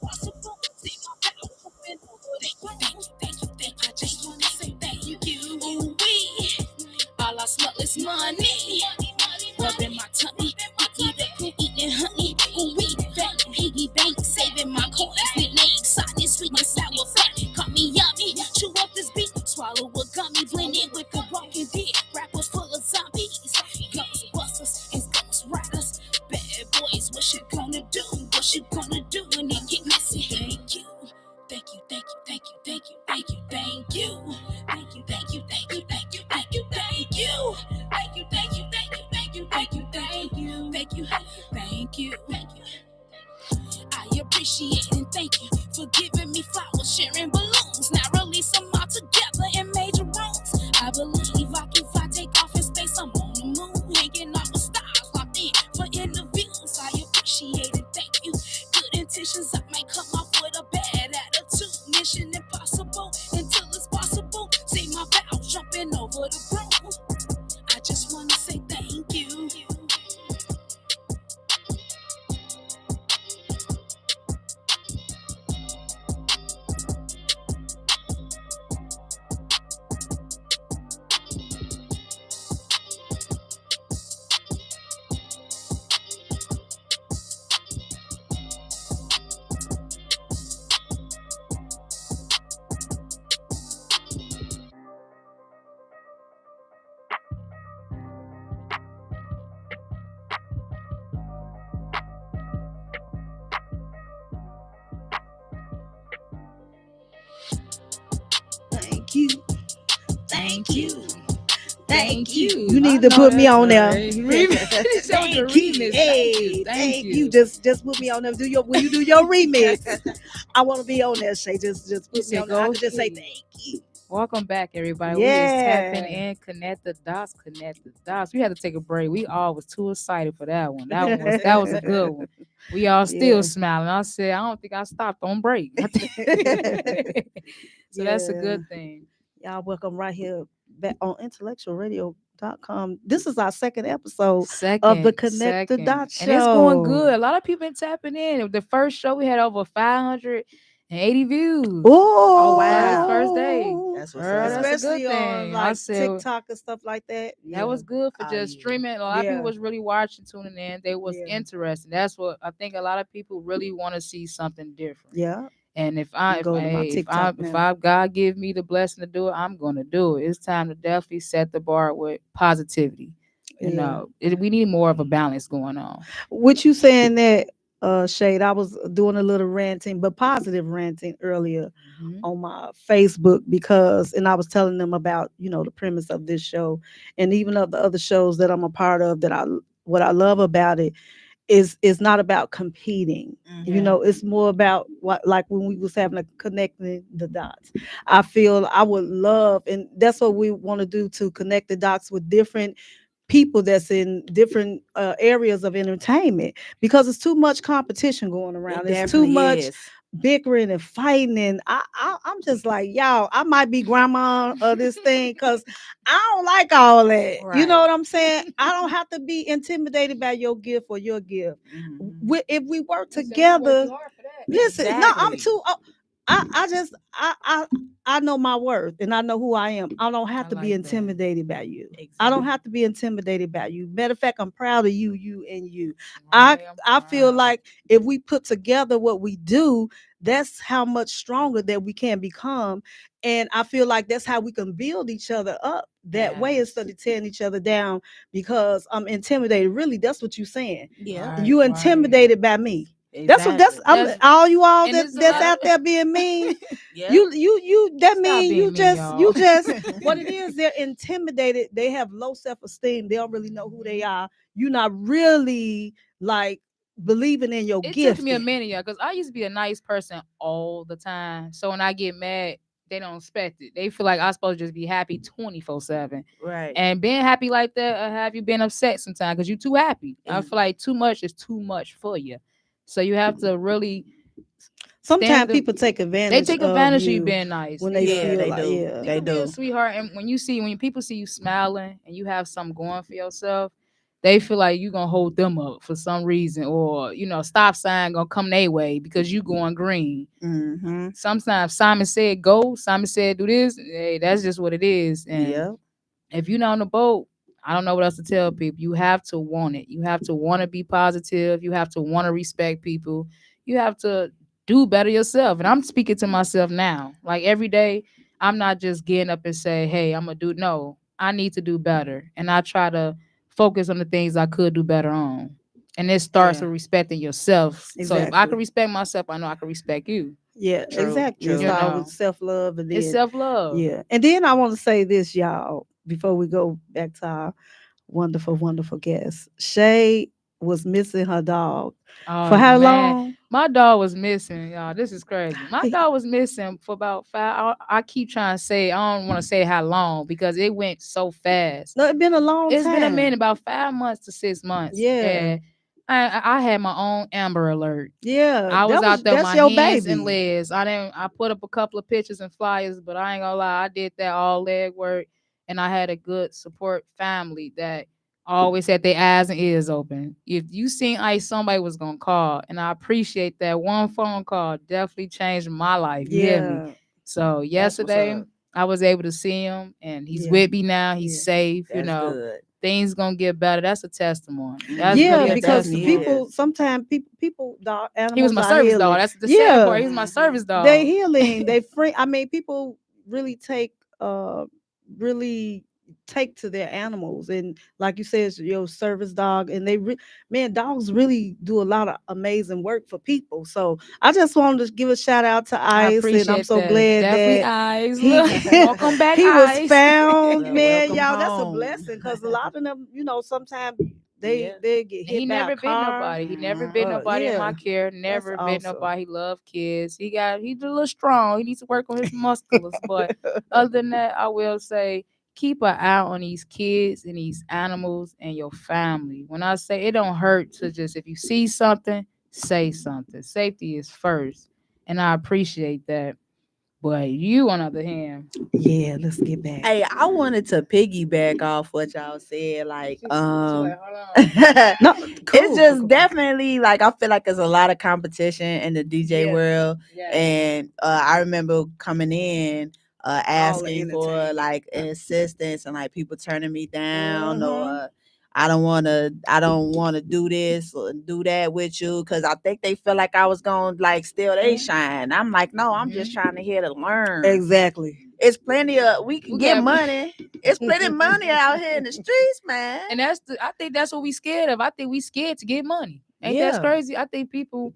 Speaker 5: Possible, see my power open over they grown. Thank you. I just wanna say thank you. Ooh, we all our smutless money. Rubbing my tummy, I eat it, cool eating honey. Ooh, we bank, piggy bank, saving my coins. Nickname, soggy, sweet and sour fat. Call me yummy, chew up this beat, swallow a gummy, blend it with the walking dead. Rappers full of zombies, ghostbusters and ghost riders. Bad boys, what you gonna do? What you gonna do when it get messy? Thank you. Thank you, thank you, thank you, thank you, thank you, thank you. Thank you, thank you, thank you, thank you, thank you, thank you. Thank you, thank you, thank you, thank you, thank you, thank you, thank you, thank you, thank you. I appreciate and thank you for giving me flowers, sharing balloons. Now release them all together in major rooms. I believe I can fly,
Speaker 1: Thank you.
Speaker 3: You need
Speaker 1: I
Speaker 3: to
Speaker 1: know
Speaker 3: put me
Speaker 1: that's
Speaker 3: on there.
Speaker 1: right. Remix. That was a
Speaker 3: Thank you.
Speaker 1: remix.
Speaker 3: Hey, thank you. Just put me on there. When you do your remix, I want to be on there, Shay. Just
Speaker 1: You
Speaker 3: put me
Speaker 1: said
Speaker 3: on there. I
Speaker 1: go
Speaker 3: could just say
Speaker 1: ahead.
Speaker 3: thank you.
Speaker 1: Welcome back, everybody. We is tapping
Speaker 3: Yeah.
Speaker 1: in, connect the dots, connect the dots. We had to take a break. We all was too excited for that one. That was a good one. We all still
Speaker 3: Yeah.
Speaker 1: smiling. I said, I don't think I stopped on break. So that's a
Speaker 3: Yeah.
Speaker 1: good thing.
Speaker 3: Y'all welcome right here back on IntellectualRadio.com. This is our second episode of the Connect the Dots show.
Speaker 1: And it's going good. A lot of people been tapping in. The first show we had over 580 views.
Speaker 3: Oh,
Speaker 2: wow.
Speaker 1: First day.
Speaker 2: That's what's
Speaker 1: Girl,
Speaker 2: up.
Speaker 1: that's a
Speaker 3: especially
Speaker 1: good
Speaker 3: on
Speaker 1: thing. I
Speaker 3: like
Speaker 1: said
Speaker 3: TikTok and stuff like that.
Speaker 1: that was good for
Speaker 2: Oh,
Speaker 1: just
Speaker 2: yeah.
Speaker 1: streaming. A lot of
Speaker 3: Yeah.
Speaker 1: people was really watching, tuning in. They was
Speaker 3: Yeah.
Speaker 1: interested. That's what I think. A lot of people really want to see something different.
Speaker 3: Yeah.
Speaker 1: And if
Speaker 3: Go to my TikTok now.
Speaker 1: God give me the blessing to do it, I'm gonna do it. It's time to definitely set the bar with positivity. You
Speaker 3: Yeah.
Speaker 1: know, we need more of a balance going on.
Speaker 3: What you saying that, Shade? I was doing a little ranting, but positive ranting earlier
Speaker 1: Mhm.
Speaker 3: on my Facebook and I was telling them about, the premise of this show and even of the other shows that I'm a part of what I love about it is not about competing. It's more about what, like when we was having a connecting the dots. I feel I would love, and that's what we want to do, to connect the dots with different people that's in different areas of entertainment, because it's too much competition going around. It's too much bickering and fighting, and I'm just like, y'all, I might be grandma of this thing because I don't like all that. You know
Speaker 2: Right.
Speaker 3: what I'm saying? I don't have to be intimidated by your gift or your gift. If we work together, listen, no, I'm
Speaker 2: Exactly.
Speaker 3: too. I know my worth and I know who I am. I don't have to be
Speaker 1: like that.
Speaker 3: intimidated by you. I
Speaker 2: Exactly.
Speaker 3: don't have to be intimidated by you. Matter of fact, I'm proud of you, and you.
Speaker 1: Right,
Speaker 3: I feel
Speaker 1: proud.
Speaker 3: like if we put together what we do, that's how much stronger that we can become. And I feel like that's how we can build each other up that way,
Speaker 1: Yes.
Speaker 3: instead of tearing each other down because I'm intimidated. Really, that's what you're saying.
Speaker 2: Yeah.
Speaker 1: Right,
Speaker 3: You
Speaker 1: right.
Speaker 3: intimidated by me.
Speaker 2: Exactly.
Speaker 3: That's all you all
Speaker 1: And it's a
Speaker 3: that's
Speaker 1: lot
Speaker 3: out
Speaker 1: of-
Speaker 3: there being mean.
Speaker 2: Yeah.
Speaker 3: You that
Speaker 1: Stop
Speaker 3: mean
Speaker 1: being
Speaker 3: you
Speaker 1: mean, y'all.
Speaker 3: just what it is, they're intimidated. They have low self-esteem. They don't really know who they are. You're not really like believing in your
Speaker 1: It
Speaker 3: gift.
Speaker 1: took me a minute, yeah, because I used to be a nice person all the time. So when I get mad, they don't expect it. They feel like I'm supposed to just be happy 24/7.
Speaker 2: Right.
Speaker 1: And being happy like that, have you been upset sometimes because you're too happy? I feel like too much is too much for you. So you have to really
Speaker 3: Sometimes
Speaker 1: the-
Speaker 3: people take
Speaker 1: they
Speaker 3: advantage.
Speaker 1: take advantage of you
Speaker 3: you
Speaker 1: being nice.
Speaker 3: when they
Speaker 2: Yeah,
Speaker 3: feel
Speaker 2: they
Speaker 3: like,
Speaker 2: do.
Speaker 3: yeah.
Speaker 1: You
Speaker 2: They
Speaker 1: can be a
Speaker 2: do.
Speaker 1: sweetheart, and when people see you smiling and you have something going for yourself, they feel like you gonna hold them up for some reason, or stop sign gonna come their way because you going green.
Speaker 2: Mm-hmm.
Speaker 1: Sometimes Simon said go, Simon said do this. Hey, that's just what it is. And
Speaker 2: Yeah.
Speaker 1: if you're not on the boat, I don't know what else to tell people. You have to want it. You have to want to be positive. You have to want to respect people. You have to do better yourself. And I'm speaking to myself now. Like every day, I'm not just getting up and say, hey, I'm going to do. No, I need to do better. And I try to focus on the things I could do better on. And it starts
Speaker 2: Yeah.
Speaker 1: with respecting yourself. So if I
Speaker 3: Exactly.
Speaker 1: can respect myself, I know I can respect you.
Speaker 3: Yeah,
Speaker 2: True,
Speaker 3: exactly.
Speaker 2: true.
Speaker 3: It
Speaker 1: You
Speaker 3: starts
Speaker 1: know.
Speaker 3: with self-love, and
Speaker 1: It's
Speaker 3: then
Speaker 1: self-love.
Speaker 3: yeah. And then I want to say this, y'all, before we go back to our wonderful, wonderful guest. Shay was missing her dog.
Speaker 1: Oh,
Speaker 3: For how
Speaker 1: man.
Speaker 3: long?
Speaker 1: My dog was missing, y'all. This is crazy. My dog was missing for about 5. I keep trying to say, I don't want to say how long because it went so fast.
Speaker 3: No, it's been a long
Speaker 1: It's
Speaker 3: time.
Speaker 1: been a minute, about 5 months to 6 months.
Speaker 3: Yeah.
Speaker 1: And I had my own Amber Alert.
Speaker 3: Yeah.
Speaker 1: I was out there with
Speaker 3: that's
Speaker 1: my
Speaker 3: your
Speaker 1: hands
Speaker 3: baby.
Speaker 1: and legs. I put up a couple of pictures and flyers, but I ain't gonna lie, I did that all leg work, and I had a good support family that always had their eyes and ears open. If you seen Ice, somebody was gonna call, and I appreciate that. One phone call definitely changed my life. You hear me?
Speaker 3: Yeah.
Speaker 1: So
Speaker 2: That's what's
Speaker 1: yesterday
Speaker 2: up.
Speaker 1: I was able to see him, and he's
Speaker 3: Yeah.
Speaker 1: with me now. He's
Speaker 3: Yeah.
Speaker 1: safe.
Speaker 2: That's good.
Speaker 1: Things gonna get better. That's a testimony. That's
Speaker 3: Yeah,
Speaker 1: really a
Speaker 3: because
Speaker 2: definitely
Speaker 1: testimony.
Speaker 2: is.
Speaker 3: sometimes people, dog,
Speaker 1: He was
Speaker 3: animals
Speaker 1: my
Speaker 3: are
Speaker 1: service
Speaker 3: healing.
Speaker 1: dog. That's the sad part.
Speaker 3: Yeah,
Speaker 1: He was my service dog.
Speaker 3: they healing. They free. I mean, people really take really take to their animals. And like you said, it's your service dog, and man, dogs really do a lot of amazing work for people. So I just wanted to give a shout out to
Speaker 1: I
Speaker 3: Ice, and I'm
Speaker 1: appreciate
Speaker 3: so
Speaker 1: that.
Speaker 3: glad
Speaker 1: Definitely
Speaker 3: that
Speaker 1: eyes.
Speaker 3: he
Speaker 1: Look, welcome back,
Speaker 3: he was
Speaker 1: eyes.
Speaker 3: found,
Speaker 2: Well,
Speaker 3: man.
Speaker 2: welcome
Speaker 3: Y'all, that's a
Speaker 2: home.
Speaker 3: blessing, because a lot of them, sometimes
Speaker 2: Yeah.
Speaker 3: they get
Speaker 1: He
Speaker 3: hit by a
Speaker 1: never bit
Speaker 3: car.
Speaker 1: nobody. He never bit nobody in my
Speaker 3: Yeah,
Speaker 1: care.
Speaker 3: that's
Speaker 1: Never bit
Speaker 3: awesome.
Speaker 1: nobody. He loved kids. He's a little strong. He needs to work on his musculars. But other than that, I will say keep an eye on these kids and these animals and your family. When I say it don't hurt to just if you see something, say something. Safety is first. And I appreciate that. But you on the other hand,
Speaker 3: Yeah, let's get back.
Speaker 2: Hey, I wanted to piggyback off what y'all said. Like,
Speaker 1: she like, hold on.
Speaker 3: No,
Speaker 2: it's
Speaker 3: cool.
Speaker 2: just definitely like I feel like there's a lot of competition in the DJ
Speaker 1: Yes.
Speaker 2: world,
Speaker 1: Yes.
Speaker 2: and I remember coming in asking for
Speaker 3: entertainment.
Speaker 2: like assistance and like people turning me down
Speaker 3: Mhm.
Speaker 2: or I don't want to do this or do that with you because I think they feel like I was gonna like steal they shine. I'm like, no, I'm just trying to here to learn.
Speaker 3: Exactly.
Speaker 2: It's plenty of we can
Speaker 1: We
Speaker 2: get
Speaker 1: got-
Speaker 2: money. It's plenty of money out here in the streets, man.
Speaker 1: And I think that's what we scared of. I think we scared to get money. Ain't
Speaker 2: Yeah.
Speaker 1: that crazy? I think people,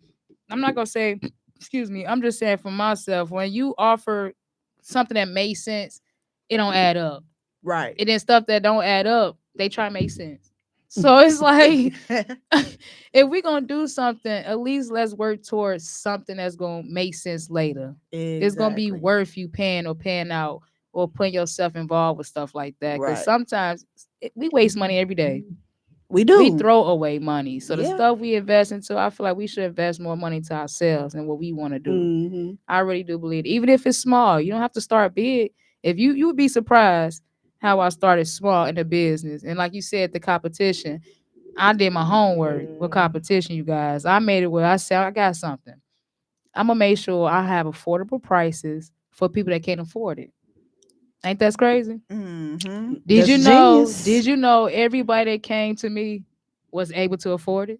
Speaker 1: I'm not gonna say, excuse me, I'm just saying for myself, when you offer something that makes sense, it don't add up.
Speaker 2: Right.
Speaker 1: And then stuff that don't add up, they try to make sense. So it's like if we're gonna do something, at least let's work towards something that's gonna make sense later. It's gonna be
Speaker 2: Exactly.
Speaker 1: worth you paying or paying out or putting yourself involved with stuff like that. Because
Speaker 2: Right.
Speaker 1: sometimes we waste money every day.
Speaker 2: We do.
Speaker 1: We throw away money. So the
Speaker 2: Yeah.
Speaker 1: stuff we invest into, I feel like we should invest more money to ourselves and what we want to do.
Speaker 3: Mm-hmm.
Speaker 1: I really do believe it. Even if it's small, you don't have to start big. If you would be surprised how I started small in the business. And like you said, the competition, I did my homework with competition, you guys. I made it where I said I got something. I'm gonna make sure I have affordable prices for people that can't afford it. Ain't that crazy?
Speaker 2: Mm-hmm.
Speaker 1: Did
Speaker 3: That's
Speaker 1: you know?
Speaker 3: genius.
Speaker 1: Did you know everybody that came to me was able to afford it?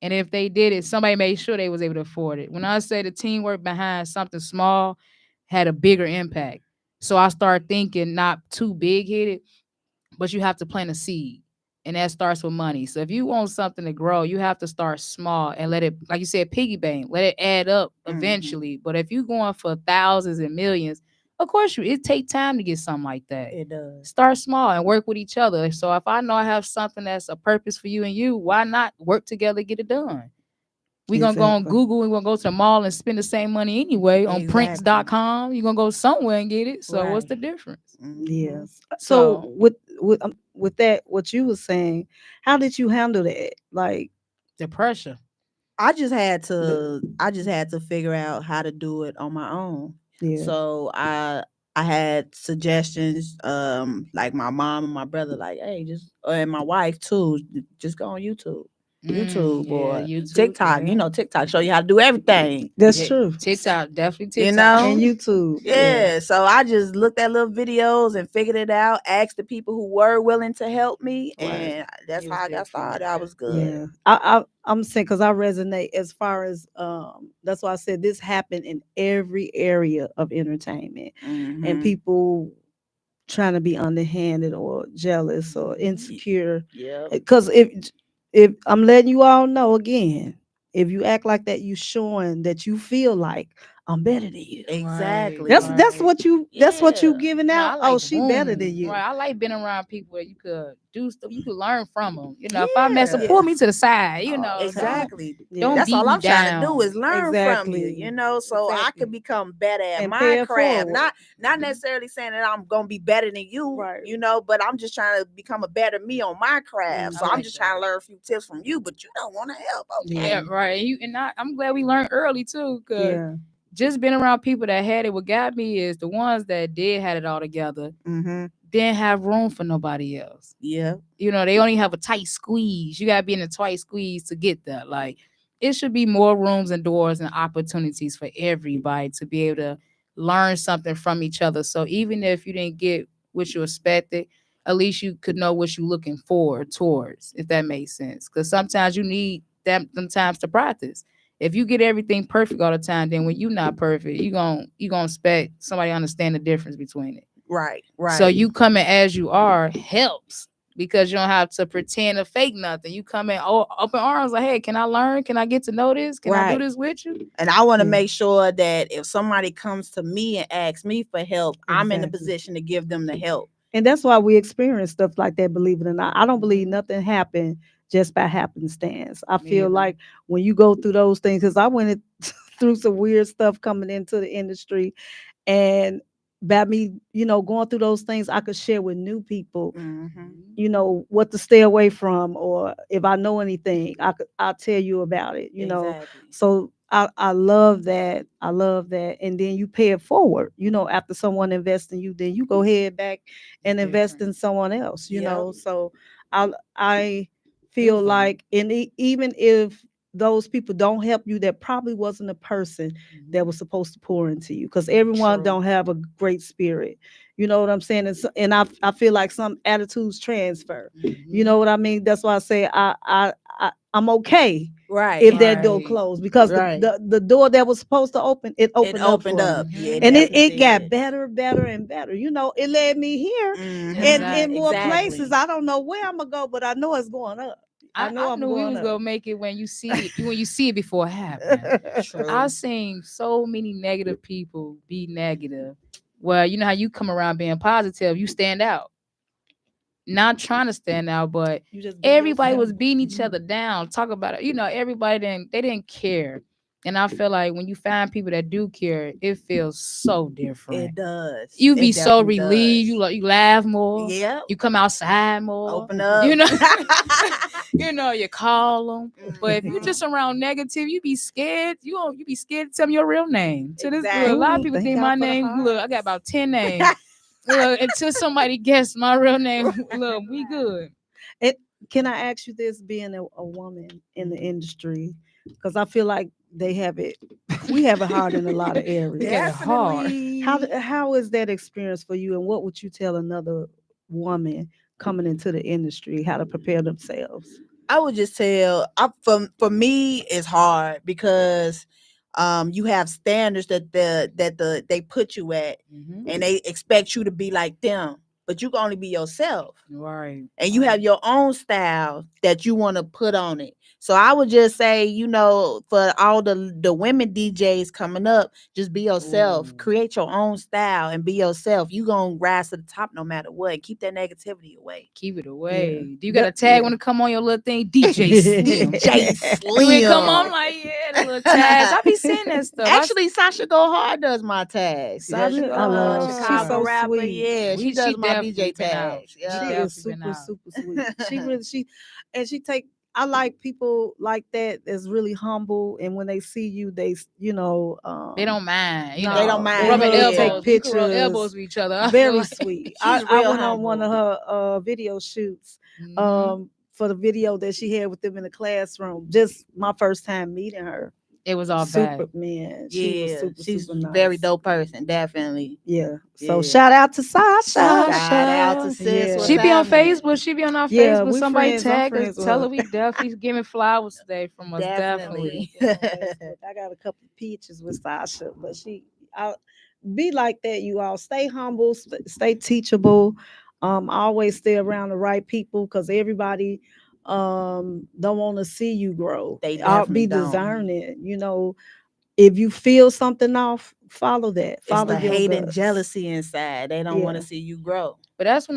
Speaker 1: And if they did it, somebody made sure they was able to afford it. When I say the teamwork behind something small had a bigger impact. So I started thinking not too big headed, but you have to plant a seed. And that starts with money. So if you want something to grow, you have to start small and let it, like you said, piggy bank, let it add up eventually. But if you're going for thousands and millions, of course it take time to get something like that.
Speaker 2: It does.
Speaker 1: Start small and work with each other. So if I know I have something that's a purpose for you and you, why not work together to get it done? We're gonna go on
Speaker 3: Exactly.
Speaker 1: Google, we're gonna go to the mall and spend the same money anyway on
Speaker 2: Exactly.
Speaker 1: prints.com. You're gonna go somewhere and get it. So what's
Speaker 2: Right.
Speaker 1: the difference?
Speaker 2: Mhm.
Speaker 3: Yes. So
Speaker 1: So
Speaker 3: with that, what you were saying, how did you handle that? Like,
Speaker 1: the pressure.
Speaker 2: I just had to figure out how to do it on my own.
Speaker 3: yeah.
Speaker 2: So I had suggestions, like my mom and my brother, like, hey, just and my wife too, just go on YouTube. YouTube
Speaker 1: Yeah,
Speaker 2: or
Speaker 1: YouTube.
Speaker 2: TikTok.
Speaker 1: Yeah.
Speaker 2: You know, TikTok show you how to do everything.
Speaker 3: That's
Speaker 1: Yeah,
Speaker 3: true.
Speaker 1: TikTok, definitely TikTok.
Speaker 2: You know?
Speaker 3: And YouTube.
Speaker 2: Yeah, so I just looked at little videos and figured it out. Asked the people who were willing to help me,
Speaker 3: Right.
Speaker 2: and that's
Speaker 1: It
Speaker 2: how
Speaker 1: was
Speaker 2: I got
Speaker 1: good for you.
Speaker 2: started. I was good.
Speaker 3: Yeah. I'm saying, because I resonate as far as that's why I said this happened in every area of entertainment. And
Speaker 2: Mhm.
Speaker 3: people trying to be underhanded or jealous or insecure.
Speaker 2: Yep.
Speaker 3: Because if I'm letting you all know again, if you act like that, you showing that you feel like I'm better than you.
Speaker 2: Exactly.
Speaker 3: That's what you
Speaker 2: Yeah.
Speaker 3: giving
Speaker 1: No,
Speaker 3: out.
Speaker 1: I like
Speaker 3: Oh, she better than
Speaker 1: room.
Speaker 3: you.
Speaker 1: Right, I like being around people where you could do stuff, you could learn from them. You know, if I mess up,
Speaker 2: Yeah.
Speaker 1: pull me to the side. You
Speaker 3: All
Speaker 1: know,
Speaker 3: the
Speaker 2: Exactly.
Speaker 1: don't
Speaker 2: That's
Speaker 1: beat
Speaker 2: all
Speaker 1: me
Speaker 2: I'm trying to do
Speaker 1: down.
Speaker 2: is learn from you,
Speaker 3: Exactly.
Speaker 2: you know, so I
Speaker 3: Exactly.
Speaker 2: could become better at
Speaker 3: And
Speaker 2: my
Speaker 3: pay it
Speaker 2: craft.
Speaker 3: forward.
Speaker 2: Not necessarily saying that I'm gonna be better than you,
Speaker 3: Right.
Speaker 2: you know, but I'm just trying to become a better me on my craft. So
Speaker 1: I
Speaker 2: I'm
Speaker 1: like
Speaker 2: just
Speaker 1: that.
Speaker 2: trying to learn a few tips from you, but you don't want to help. Okay.
Speaker 1: Yeah, right. I'm glad we learned early too, cause
Speaker 3: Yeah.
Speaker 1: just being around people that had it. What got me is the ones that did had it all together
Speaker 2: Mm-hmm.
Speaker 1: didn't have room for nobody else.
Speaker 2: Yeah.
Speaker 1: You know, they only have a tight squeeze. You gotta be in a tight squeeze to get that. Like, it should be more rooms and doors and opportunities for everybody to be able to learn something from each other. So even if you didn't get what you expected, at least you could know what you're looking forward towards, if that makes sense. Because sometimes you need them times to practice. If you get everything perfect all the time, then when you're not perfect, you gonna expect somebody to understand the difference between it.
Speaker 2: Right. Right.
Speaker 1: So you coming as you are helps because you don't have to pretend to fake nothing. You come in open arms like, hey, can I learn? Can I get to know this? Can I
Speaker 2: Right.
Speaker 1: do this with you?
Speaker 2: And I want to
Speaker 3: Yeah.
Speaker 2: make sure that if somebody comes to me and asks me for help, I'm in a
Speaker 3: Exactly.
Speaker 2: position to give them the help.
Speaker 3: And that's why we experience stuff like that, believe it or not. I don't believe nothing happened just by happenstance. I
Speaker 1: Me
Speaker 3: feel
Speaker 1: either.
Speaker 3: like when you go through those things, because I went through some weird stuff coming into the industry, and by me, going through those things, I could share with new people, what to stay away from, or if I know anything, I'll tell you about it.
Speaker 2: Exactly.
Speaker 3: So I love that. I love that. And then you pay it forward. After someone invests in you, then you go ahead back and invest in
Speaker 1: Different.
Speaker 3: someone else.
Speaker 2: Yep.
Speaker 3: So I feel
Speaker 1: Beautiful.
Speaker 3: like, and even if those people don't help you, that probably wasn't a person that was supposed to pour into you, because everyone
Speaker 2: True.
Speaker 3: don't have a great spirit. You know what I'm saying? And I feel like some attitudes transfer. You know what I mean? That's why I say I'm okay
Speaker 2: Right.
Speaker 3: if that door
Speaker 1: Right.
Speaker 3: closed, because
Speaker 2: Right.
Speaker 3: the door that was supposed to open, it
Speaker 2: It
Speaker 3: opened
Speaker 2: opened
Speaker 3: up for
Speaker 2: up.
Speaker 3: me.
Speaker 2: Yeah.
Speaker 3: And it
Speaker 2: definitely
Speaker 3: got
Speaker 2: did.
Speaker 3: better, and better. It led me here.
Speaker 2: Mhm.
Speaker 3: And
Speaker 1: Exactly.
Speaker 3: in more
Speaker 2: Exactly.
Speaker 3: places, I don't know where I'm gonna go, but I know it's going up. I know
Speaker 1: I
Speaker 3: I'm
Speaker 1: knew we
Speaker 3: going
Speaker 1: was
Speaker 3: up.
Speaker 1: gonna make it when you see it before it happened.
Speaker 2: True.
Speaker 1: I've seen so many negative people be negative. Well, you know how you come around being positive, you stand out. Not trying to stand out, but
Speaker 3: You just be
Speaker 1: everybody
Speaker 3: yourself.
Speaker 1: was beating each other down. Talk about it. Everybody didn't care. And I feel like when you find people that do care, it feels so different.
Speaker 2: It does.
Speaker 1: You
Speaker 2: It
Speaker 1: be so
Speaker 2: definitely
Speaker 1: relieved.
Speaker 2: does.
Speaker 1: You laugh more.
Speaker 2: Yep.
Speaker 1: You come outside more.
Speaker 2: Open up.
Speaker 1: You call them. But if you
Speaker 2: Mhm.
Speaker 1: just around negative, you be scared. You be scared to tell me your real name. To this, look, a lot of
Speaker 2: Exactly.
Speaker 1: people
Speaker 3: Thank
Speaker 1: think
Speaker 3: God
Speaker 1: my
Speaker 3: for the
Speaker 1: name. Look, I got
Speaker 3: hearts.
Speaker 1: about 10 names. Look, until somebody guess my real name, look, we good.
Speaker 3: It, can I ask you this, being a woman in the industry, because I feel like they have it, we have it hard in a lot of
Speaker 1: We
Speaker 3: areas.
Speaker 1: got it hard.
Speaker 2: Definitely.
Speaker 3: How is that experience for you, and what would you tell another woman coming into the industry how to prepare themselves?
Speaker 2: I would just tell for me it's hard because you have standards that they put you at,
Speaker 1: Mhm.
Speaker 2: and they expect you to be like them, but you can only be yourself,
Speaker 1: Right.
Speaker 2: and you have your own style that you want to put on it. So I would just say, for all the women DJs coming up, just be yourself.
Speaker 1: Ooh.
Speaker 2: Create your own style and be yourself. You gonna rise to the top no matter what. Keep that negativity away.
Speaker 1: Keep it away.
Speaker 3: Yeah.
Speaker 1: Do you got a tag when it come on your little thing? DJ Slim.
Speaker 2: DJ
Speaker 1: Do it come on? I'm
Speaker 2: Slim.
Speaker 1: like, yeah, the little tags. I be seeing that stuff.
Speaker 2: Actually, Sasha Go Hard does my tags.
Speaker 1: Sasha
Speaker 2: She's
Speaker 1: Go
Speaker 3: I love
Speaker 1: Hard.
Speaker 3: her. She's
Speaker 2: Chicago
Speaker 3: so
Speaker 2: rapper.
Speaker 3: sweet.
Speaker 2: Yeah, she does my
Speaker 1: definitely
Speaker 2: DJ
Speaker 1: been out.
Speaker 2: tags.
Speaker 1: She
Speaker 3: She
Speaker 2: Yeah.
Speaker 3: is
Speaker 1: definitely been
Speaker 3: super,
Speaker 1: out.
Speaker 3: super sweet. And she take. I like people like that that's really humble, and when they see you, they
Speaker 1: They don't mind.
Speaker 2: They don't mind.
Speaker 1: Rubbing
Speaker 3: hug,
Speaker 2: Yeah.
Speaker 1: elbows.
Speaker 3: take
Speaker 1: You can rub
Speaker 3: pictures.
Speaker 1: elbows with each other. I feel
Speaker 3: Very
Speaker 1: like.
Speaker 3: sweet.
Speaker 2: She's
Speaker 3: I
Speaker 2: real
Speaker 3: went on one of
Speaker 2: humble.
Speaker 3: her video shoots
Speaker 1: Mhm.
Speaker 3: for the video that she had with them in the classroom. Just my first time meeting her.
Speaker 1: It was all
Speaker 3: Super,
Speaker 1: bad.
Speaker 3: man. She was
Speaker 2: Yeah,
Speaker 3: super,
Speaker 2: she's
Speaker 3: super nice.
Speaker 2: very dope person. Definitely.
Speaker 3: Yeah. So
Speaker 2: Yeah.
Speaker 3: shout out to Sasha.
Speaker 2: Shout out to sis.
Speaker 3: Yeah.
Speaker 2: What's
Speaker 1: She be on
Speaker 2: happening?
Speaker 1: Facebook. She be on our
Speaker 3: Yeah,
Speaker 1: Facebook.
Speaker 3: we
Speaker 1: Somebody
Speaker 3: friends. I'm
Speaker 1: tag us.
Speaker 3: friends with
Speaker 1: Tell
Speaker 3: her.
Speaker 1: her we definitely giving flowers today from us.
Speaker 2: Definitely.
Speaker 1: Definitely.
Speaker 3: I got a couple pictures with Sasha, but I'll be like that. You all stay humble, stay teachable. Always stay around the right people, because everybody don't want to see you grow.
Speaker 2: They
Speaker 3: I'll be
Speaker 2: definitely don't.
Speaker 3: discerning. If you feel something off, follow that.
Speaker 2: It's
Speaker 3: Follow
Speaker 2: the
Speaker 3: your
Speaker 2: hate and
Speaker 3: guts.
Speaker 2: jealousy inside. They don't want
Speaker 3: Yeah.
Speaker 2: to see you grow.
Speaker 1: But that's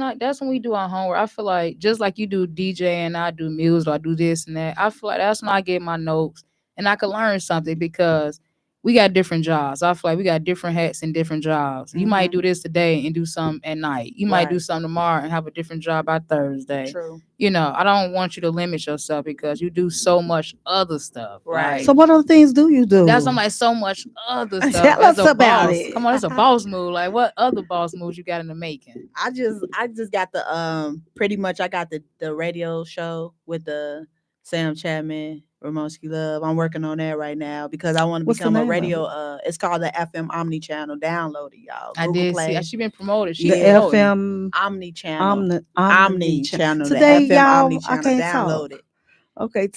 Speaker 1: when we do our homework. I feel like just like you do DJ and I do music, or I do this and that. I feel like that's when I get my notes and I can learn something because we got different jobs. I feel like we got different hats and different jobs. You might do this today and do something at night. You might do
Speaker 2: Right.
Speaker 1: something tomorrow and have a different job by Thursday.
Speaker 2: True.
Speaker 1: I don't want you to limit yourself because you do so much other stuff.
Speaker 2: Right.
Speaker 3: So what other things do you do?
Speaker 1: That's I'm like so much other stuff.
Speaker 3: Tell
Speaker 1: as
Speaker 3: us
Speaker 1: a
Speaker 3: about
Speaker 1: boss.
Speaker 3: it.
Speaker 1: Come on, it's a boss move. Like what other boss moves you got in the making?
Speaker 2: I just got the pretty much I got the radio show with the Sam Chapman, Ramonski Love. I'm working on that right now because I want to
Speaker 3: What's the
Speaker 2: become a
Speaker 3: name of
Speaker 2: radio. It's called the FM Omni Channel. Download it, y'all.
Speaker 1: I
Speaker 2: Google
Speaker 1: did
Speaker 2: Play.
Speaker 1: see. She been promoted. She
Speaker 3: The
Speaker 2: Yeah.
Speaker 1: promoting.
Speaker 3: FM
Speaker 2: Omni Channel.
Speaker 3: Omni
Speaker 2: Channel.
Speaker 3: Today,
Speaker 2: The FM Omni
Speaker 3: y'all, I
Speaker 2: Channel.
Speaker 3: can't
Speaker 2: Download
Speaker 3: talk.
Speaker 2: it.
Speaker 3: Okay,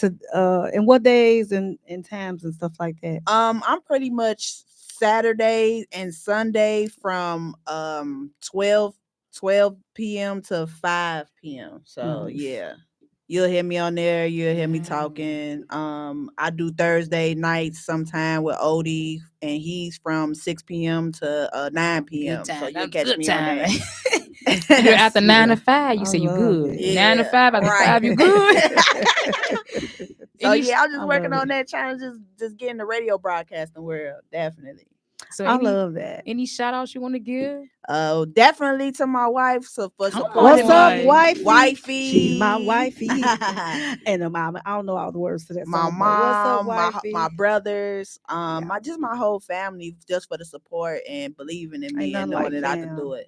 Speaker 3: and what days and times and stuff like that?
Speaker 2: I'm pretty much Saturday and Sunday from 12 p.m. to 5 p.m. So
Speaker 3: Nice.
Speaker 2: yeah. You'll hear me on there. You'll hear me
Speaker 1: Yeah.
Speaker 2: talking. I do Thursday nights sometime with Odie, and he's from 6 p.m. to 9
Speaker 1: Good
Speaker 2: p.m. So
Speaker 1: time.
Speaker 2: you'll
Speaker 1: That's
Speaker 2: catch
Speaker 1: good
Speaker 2: me on
Speaker 1: time.
Speaker 2: there.
Speaker 1: You're after 9 to
Speaker 3: Yeah.
Speaker 1: 5. You
Speaker 3: I
Speaker 1: say you
Speaker 3: love
Speaker 1: good.
Speaker 3: it.
Speaker 1: 9 to 5 after
Speaker 2: right.
Speaker 1: 5, you good.
Speaker 2: So
Speaker 1: Any
Speaker 2: yeah, I'm just
Speaker 3: I
Speaker 2: working
Speaker 3: love
Speaker 2: on
Speaker 3: it.
Speaker 2: that challenge, just getting the radio broadcasting world, definitely.
Speaker 1: so
Speaker 3: I
Speaker 1: any
Speaker 3: love that.
Speaker 1: any shout outs you want to give?
Speaker 2: Definitely to my wife for
Speaker 1: Come
Speaker 2: supporting
Speaker 3: What's up,
Speaker 1: on.
Speaker 2: me.
Speaker 3: wifey? She's my
Speaker 2: Wifey.
Speaker 3: wifey. And the mama. I don't know all the words to that
Speaker 2: My
Speaker 3: song, but what's up,
Speaker 2: mom,
Speaker 3: wifey?
Speaker 2: my brothers,
Speaker 3: Yeah.
Speaker 2: my whole family, just for the support and believing in me
Speaker 3: Ain't
Speaker 2: and
Speaker 3: nothing
Speaker 2: knowing
Speaker 3: like
Speaker 2: that I could
Speaker 3: fam.
Speaker 2: do it.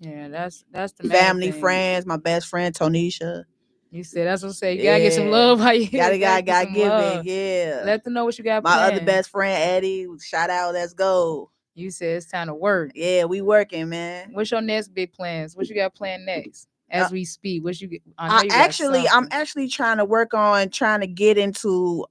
Speaker 1: Yeah, that's the main
Speaker 2: Family,
Speaker 1: thing.
Speaker 2: friends, my best friend Tonisha.
Speaker 1: You said that's what I'm saying. You gotta get some
Speaker 2: Yeah.
Speaker 1: love while you
Speaker 2: Gotta
Speaker 1: get some
Speaker 2: give
Speaker 1: love.
Speaker 2: it. Yeah.
Speaker 1: Let them know what you got
Speaker 2: My other
Speaker 1: planned.
Speaker 2: best friend Eddie, shout out, let's go.
Speaker 1: You said it's time to work.
Speaker 2: Yeah, we working, man.
Speaker 1: What's your next big plans? What you got planned next? As we speak, what you get? I know
Speaker 2: I'm
Speaker 1: you got something.
Speaker 2: actually trying to work on trying to get into